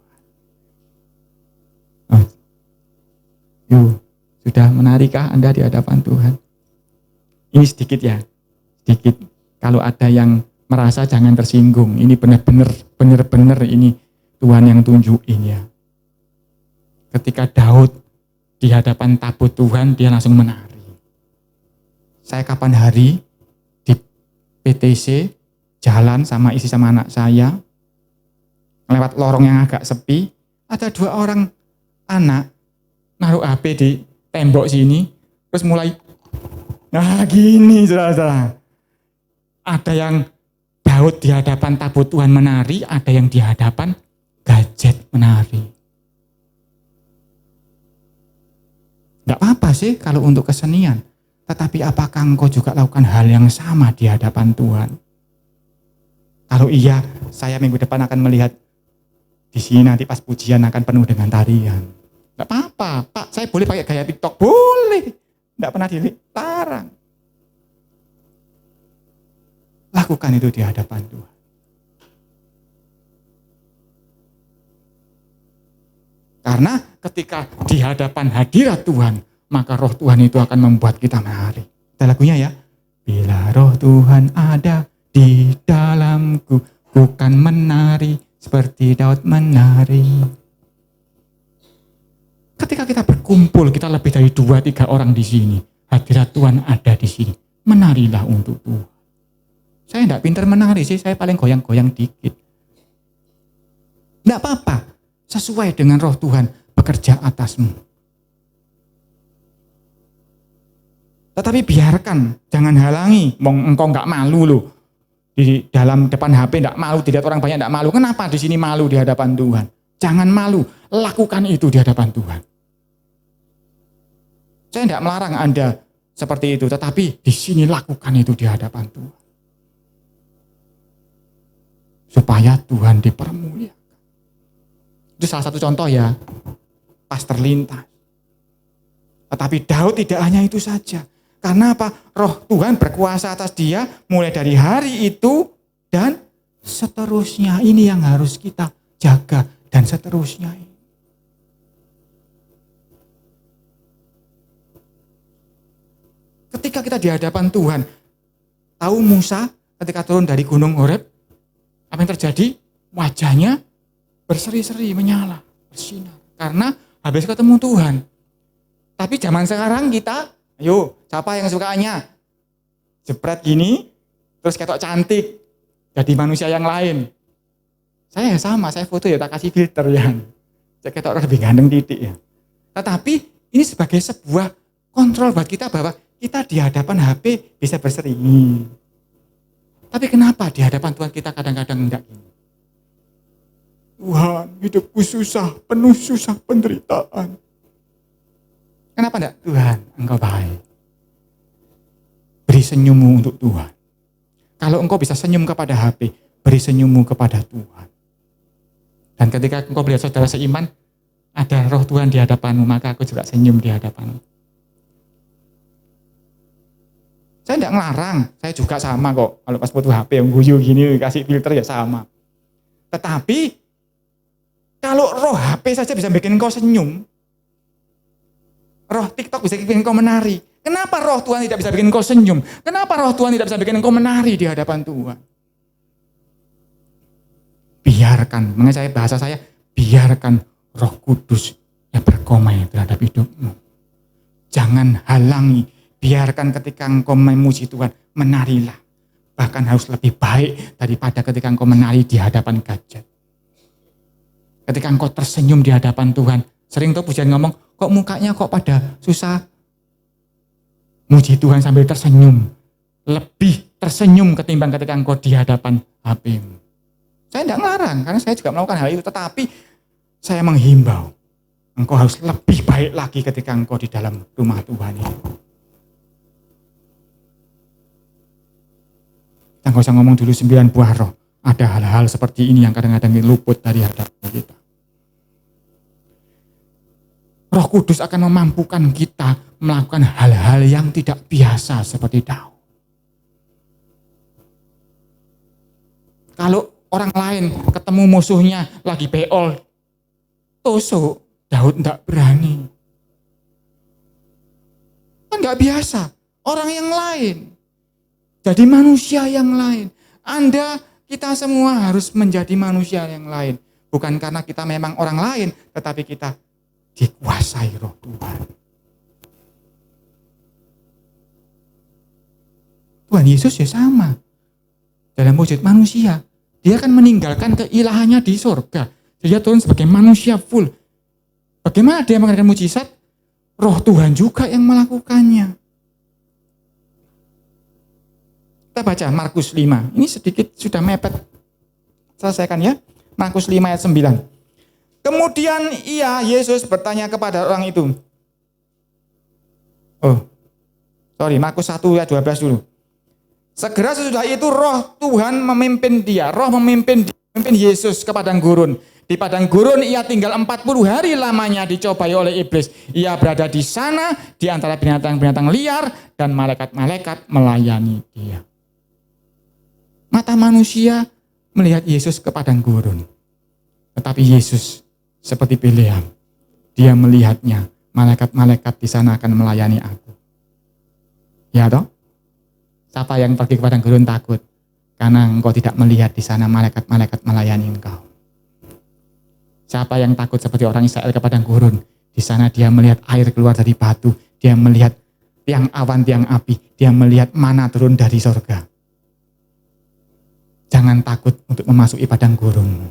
Sudah menarikah Anda di hadapan Tuhan? Ini sedikit ya, sedikit. Kalau ada yang merasa jangan tersinggung, ini benar-benar ini Tuhan yang tunjukin ya. Ketika Daud di hadapan tabut Tuhan, dia langsung menari. Saya kapan hari di PTC jalan sama istri sama anak saya, lewat lorong yang agak sepi, ada 2 orang anak naruh HP di tembok sini, terus mulai, nah gini saudara. Ada yang Daud di hadapan tabut Tuhan menari, ada yang di hadapan gadget menari. Gak apa-apa sih kalau untuk kesenian. Tetapi apakah engkau juga lakukan hal yang sama di hadapan Tuhan? Kalau iya, saya minggu depan akan melihat di sini nanti pas pujian akan penuh dengan tarian. Gak apa-apa, Pak, saya boleh pakai gaya TikTok? Boleh. Gak pernah dilarang. Lakukan itu di hadapan Tuhan. Karena ketika di hadapan hadirat Tuhan, maka roh Tuhan itu akan membuat kita menari. Kita lagunya ya. Bila roh Tuhan ada di dalamku, bukan menari seperti Daud menari. Ketika kita berkumpul, kita lebih dari 2-3 orang di sini. Hadirat Tuhan ada di sini. Menarilah untuk Tuhan. Saya tidak pintar menari sih, saya paling goyang-goyang dikit. Tidak apa-apa, sesuai dengan roh Tuhan bekerja atasmu. Tetapi biarkan, jangan halangi. Engkau nggak malu loh. Di dalam depan HP nggak malu, dilihat orang banyak nggak malu. Kenapa di sini malu di hadapan Tuhan? Jangan malu, lakukan itu di hadapan Tuhan. Saya tidak melarang Anda seperti itu, tetapi di sini lakukan itu di hadapan Tuhan. Supaya Tuhan dipermuliakan. Itu salah satu contoh ya, pas terlintas. Tetapi Daud tidak hanya itu saja. Karena apa? Roh Tuhan berkuasa atas dia mulai dari hari itu dan seterusnya. Ini yang harus kita jaga dan seterusnya. Ketika kita di hadapan Tuhan, tahu Musa ketika turun dari Gunung Horeb, apa yang terjadi? Wajahnya berseri-seri, menyala, bersinar. Karena habis ketemu Tuhan. Tapi zaman sekarang kita, ayo, siapa yang sukanya? Jepret gini, terus ketok cantik, jadi manusia yang lain. Saya sama, saya foto ya tak kasih filter ya. Saya ketok lebih ganteng titik ya. Tetapi ini sebagai sebuah kontrol buat kita bahwa kita di hadapan HP bisa berseri. Tapi kenapa di hadapan Tuhan kita kadang-kadang enggak gini? Tuhan, hidupku susah, penuh susah penderitaan. Kenapa enggak? Tuhan, engkau baik. Beri senyummu untuk Tuhan. Kalau engkau bisa senyum kepada HP, beri senyummu kepada Tuhan. Dan ketika engkau melihat saudara seiman, ada roh Tuhan di hadapanmu, maka aku juga senyum di hadapanmu. Saya tidak ngelarang, saya juga sama kok. Kalau pas foto HP yang guyu gini, kasih filter ya sama. Tetapi, kalau roh HP saja bisa bikin engkau senyum, roh TikTok bisa bikin engkau menari. Kenapa roh Tuhan tidak bisa bikin engkau senyum? Kenapa roh Tuhan tidak bisa bikin engkau menari di hadapan Tuhan? Biarkan, mengenai bahasa saya, biarkan Roh Kudus yang berkomai terhadap hidupmu. Jangan halangi, biarkan ketika engkau memuji Tuhan, menarilah. Bahkan harus lebih baik daripada ketika engkau menari di hadapan gadget. Ketika engkau tersenyum di hadapan Tuhan, sering tuh pujian ngomong, kok mukanya kok pada susah? Muji Tuhan sambil tersenyum. Lebih tersenyum ketimbang ketika engkau di hadapan HP-mu. Saya tidak melarang, karena saya juga melakukan hal itu. Tetapi saya menghimbau, engkau harus lebih baik lagi ketika engkau di dalam rumah Tuhan ini. Kita nggak usah ngomong dulu 9 buah roh. Ada hal-hal seperti ini yang kadang-kadang luput dari hadapan kita. Roh Kudus akan memampukan kita melakukan hal-hal yang tidak biasa seperti Daud. Kalau orang lain ketemu musuhnya lagi beol, tusuk, Daud tidak berani. Kan nggak biasa, orang yang lain. Jadi manusia yang lain. Kita semua harus menjadi manusia yang lain. Bukan karena kita memang orang lain, tetapi kita dikuasai roh Tuhan. Tuhan Yesus ya sama. Dalam wujud manusia. Dia akan meninggalkan keilahannya di surga. Dia turun sebagai manusia full. Bagaimana dia mengadakan mujizat? Roh Tuhan juga yang melakukannya. Kita baca Markus 5. Ini sedikit sudah mepet. Selesaikan ya. Markus 5 ayat 9. Kemudian Yesus bertanya kepada orang itu. Markus 1 ayat 12 dulu. Segera sesudah itu roh Tuhan memimpin dia. Roh memimpin Yesus ke padang gurun. Di padang gurun ia tinggal 40 hari lamanya dicobai oleh iblis. Ia berada di sana di antara binatang-binatang liar dan malaikat-malaikat melayani dia. Mata manusia melihat Yesus ke padang gurun. Tetapi Yesus seperti Bileam. Dia melihatnya. Malaikat-malaikat di sana akan melayani aku. Ya toh? Siapa yang pergi ke padang gurun takut? Karena engkau tidak melihat di sana malaikat-malaikat melayani engkau. Siapa yang takut seperti orang Israel ke padang gurun? Di sana dia melihat air keluar dari batu. Dia melihat tiang awan, tiang api. Dia melihat mana turun dari surga. Jangan takut untuk memasuki padang gurun.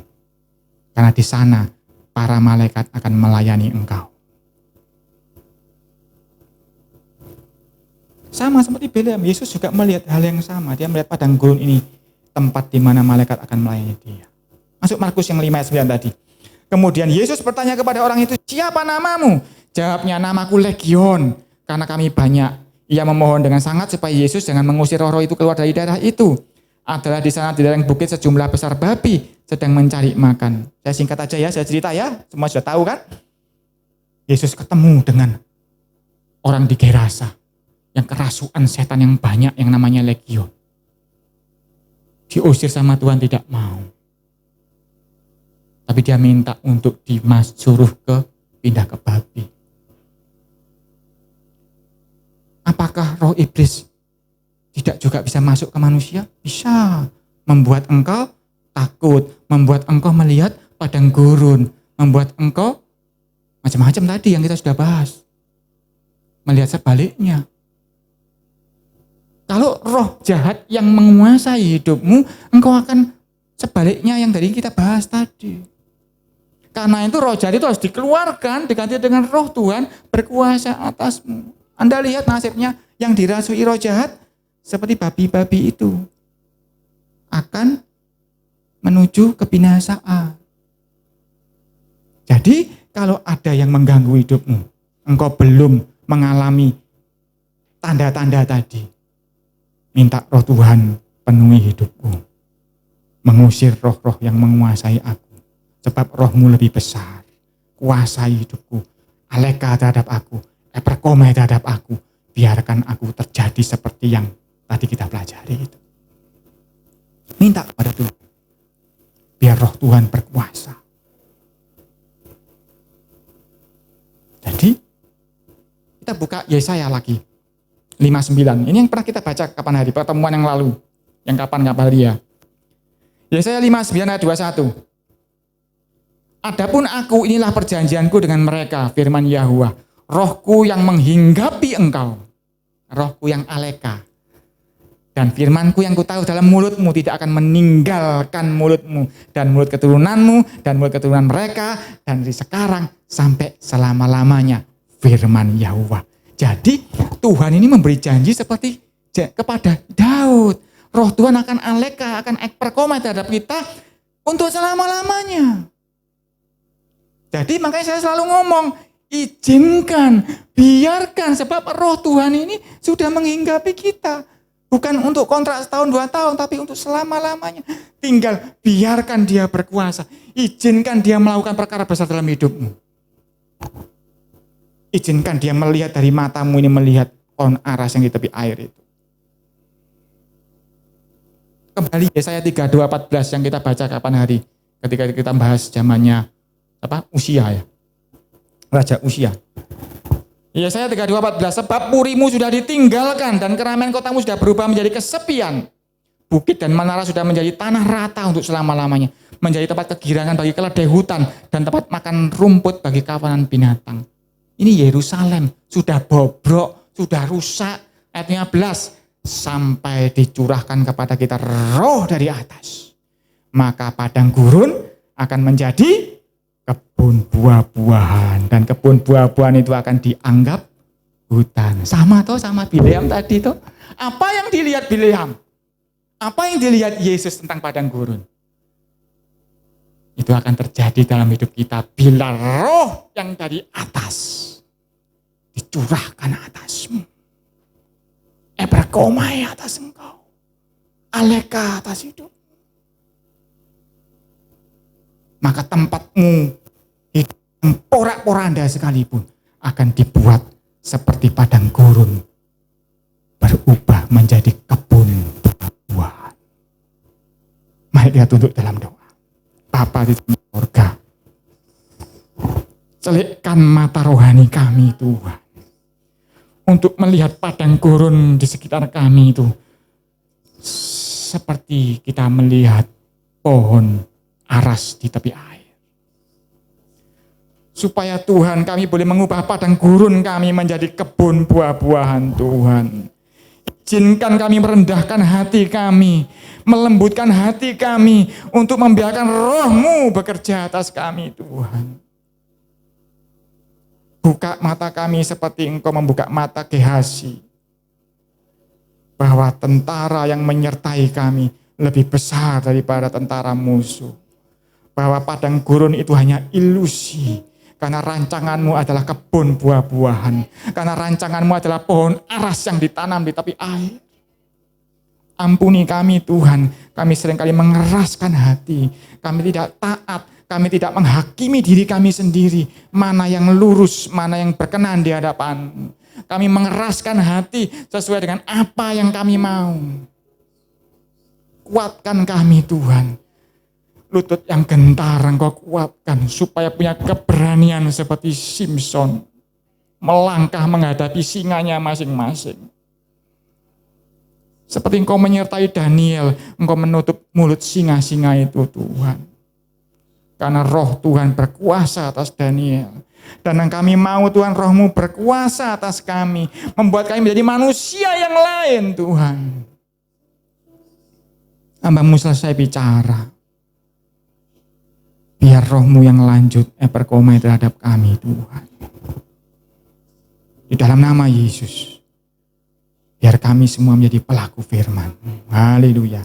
Karena di sana para malaikat akan melayani engkau. Sama seperti Bileam, Yesus juga melihat hal yang sama. Dia melihat padang gurun ini tempat di mana malaikat akan melayani dia. Masuk Markus yang 5 ayat 9 tadi. Kemudian Yesus bertanya kepada orang itu, siapa namamu? Jawabnya, namaku Legion, karena kami banyak. Ia memohon dengan sangat supaya Yesus jangan mengusir roh-roh itu keluar dari daerah itu. Adalah di sana di lereng bukit sejumlah besar babi sedang mencari makan. Saya singkat aja ya, saya cerita ya, semua sudah tahu kan? Yesus ketemu dengan orang di Gerasa yang kerasukan setan yang banyak yang namanya Legion. Diusir sama Tuhan tidak mau. Tapi dia minta untuk disuruh pindah ke babi. Apakah roh iblis tidak juga bisa masuk ke manusia? Bisa. Membuat engkau takut, membuat engkau melihat padang gurun, membuat engkau macam-macam tadi yang kita sudah bahas. Melihat sebaliknya. Kalau roh jahat yang menguasai hidupmu, engkau akan sebaliknya yang tadi kita bahas tadi. Karena itu roh jahat itu harus dikeluarkan, diganti dengan roh Tuhan berkuasa atasmu. Anda lihat nasibnya yang dirasui roh jahat seperti babi-babi itu. Akan menuju kebinasaan. Jadi kalau ada yang mengganggu hidupmu, engkau belum mengalami tanda-tanda tadi, minta roh Tuhan penuhi hidupku. Mengusir roh-roh yang menguasai aku. Sebab rohmu lebih besar. Kuasai hidupku. Aleka terhadap aku. Perkomai terhadap aku. Biarkan aku terjadi seperti yang tadi kita pelajari itu. Minta kepada Tuhan. Biar roh Tuhan berkuasa. Jadi kita buka Yesaya lagi. 59. Ini yang pernah kita baca kapan hari? Pertemuan yang lalu. Yang kapan ya? Yesaya 59 ayat 21. Adapun aku, inilah perjanjianku dengan mereka, firman Yahuwah. Rohku yang menghinggapi engkau. Rohku yang aleka. Dan firmanku yang kutaruh dalam mulutmu tidak akan meninggalkan mulutmu dan mulut keturunanmu dan mulut keturunan mereka dan dari sekarang sampai selama-lamanya, firman Yahuwah. Jadi Tuhan ini memberi janji seperti kepada Daud. Roh Tuhan akan aleka, akan ekperkoma terhadap kita untuk selama-lamanya. Jadi makanya saya selalu ngomong, izinkan, biarkan, sebab roh Tuhan ini sudah menghinggapi kita. Bukan untuk kontrak setahun 2 tahun, tapi untuk selama-lamanya. Tinggal biarkan dia berkuasa. Izinkan dia melakukan perkara besar dalam hidupmu. Izinkan dia melihat dari matamu ini, melihat pohon aras yang di tepi air itu. Kembali Yesaya 32:14 yang kita baca kapan hari. Ketika kita bahas zamannya Usia ya. Raja Usia. Yesaya 32:14, sebab purimu sudah ditinggalkan dan keramaian kotamu sudah berubah menjadi kesepian. Bukit dan menara sudah menjadi tanah rata untuk selama-lamanya. Menjadi tempat kegirangan bagi keledai hutan dan tempat makan rumput bagi kawanan binatang. Ini Yerusalem sudah bobrok, sudah rusak. Ayat 15, sampai dicurahkan kepada kita roh dari atas. Maka padang gurun akan menjadi kebun buah-buahan, dan kebun buah-buahan itu akan dianggap hutan. Sama Bileam tadi toh. Apa yang dilihat Bileam? Apa yang dilihat Yesus tentang padang gurun? Itu akan terjadi dalam hidup kita bila roh yang dari atas dicurahkan atasmu. Berkomai atas engkau. Aleka atas hidup. Maka tempatmu di porak-poranda sekalipun akan dibuat seperti padang gurun, berubah menjadi kebun buah-buahan. Mari kita tunduk dalam doa. Bapa di surga, celikkan mata rohani kami Tuhan, untuk melihat padang gurun di sekitar kami itu seperti kita melihat pohon aras di tepi air. Supaya Tuhan kami boleh mengubah padang gurun kami menjadi kebun buah-buahan Tuhan. Izinkan kami merendahkan hati kami, melembutkan hati kami untuk membiarkan roh-Mu bekerja atas kami Tuhan. Buka mata kami seperti Engkau membuka mata Gehazi. Bahwa tentara yang menyertai kami lebih besar daripada tentara musuh. Bahwa padang gurun itu hanya ilusi. Karena rancangan-Mu adalah kebun buah-buahan. Karena rancangan-Mu adalah pohon aras yang ditanam di tepi air. Ampuni kami Tuhan. Kami seringkali mengeraskan hati. Kami tidak taat. Kami tidak menghakimi diri kami sendiri. Mana yang lurus, mana yang berkenan di hadapan-Mu. Kami mengeraskan hati sesuai dengan apa yang kami mau. Kuatkan kami Tuhan. Lutut yang gentar Engkau kuatkan supaya punya keberanian seperti Simson. Melangkah menghadapi singanya masing-masing. Seperti Engkau menyertai Daniel, Engkau menutup mulut singa-singa itu Tuhan. Karena roh Tuhan berkuasa atas Daniel. Dan yang kami mau Tuhan, roh-Mu berkuasa atas kami. Membuat kami menjadi manusia yang lain Tuhan. Hamba-Mu selesai bicara. Biar roh-Mu yang lanjut berkomai terhadap kami Tuhan. Di dalam nama Yesus. Biar kami semua menjadi pelaku firman. Haleluya.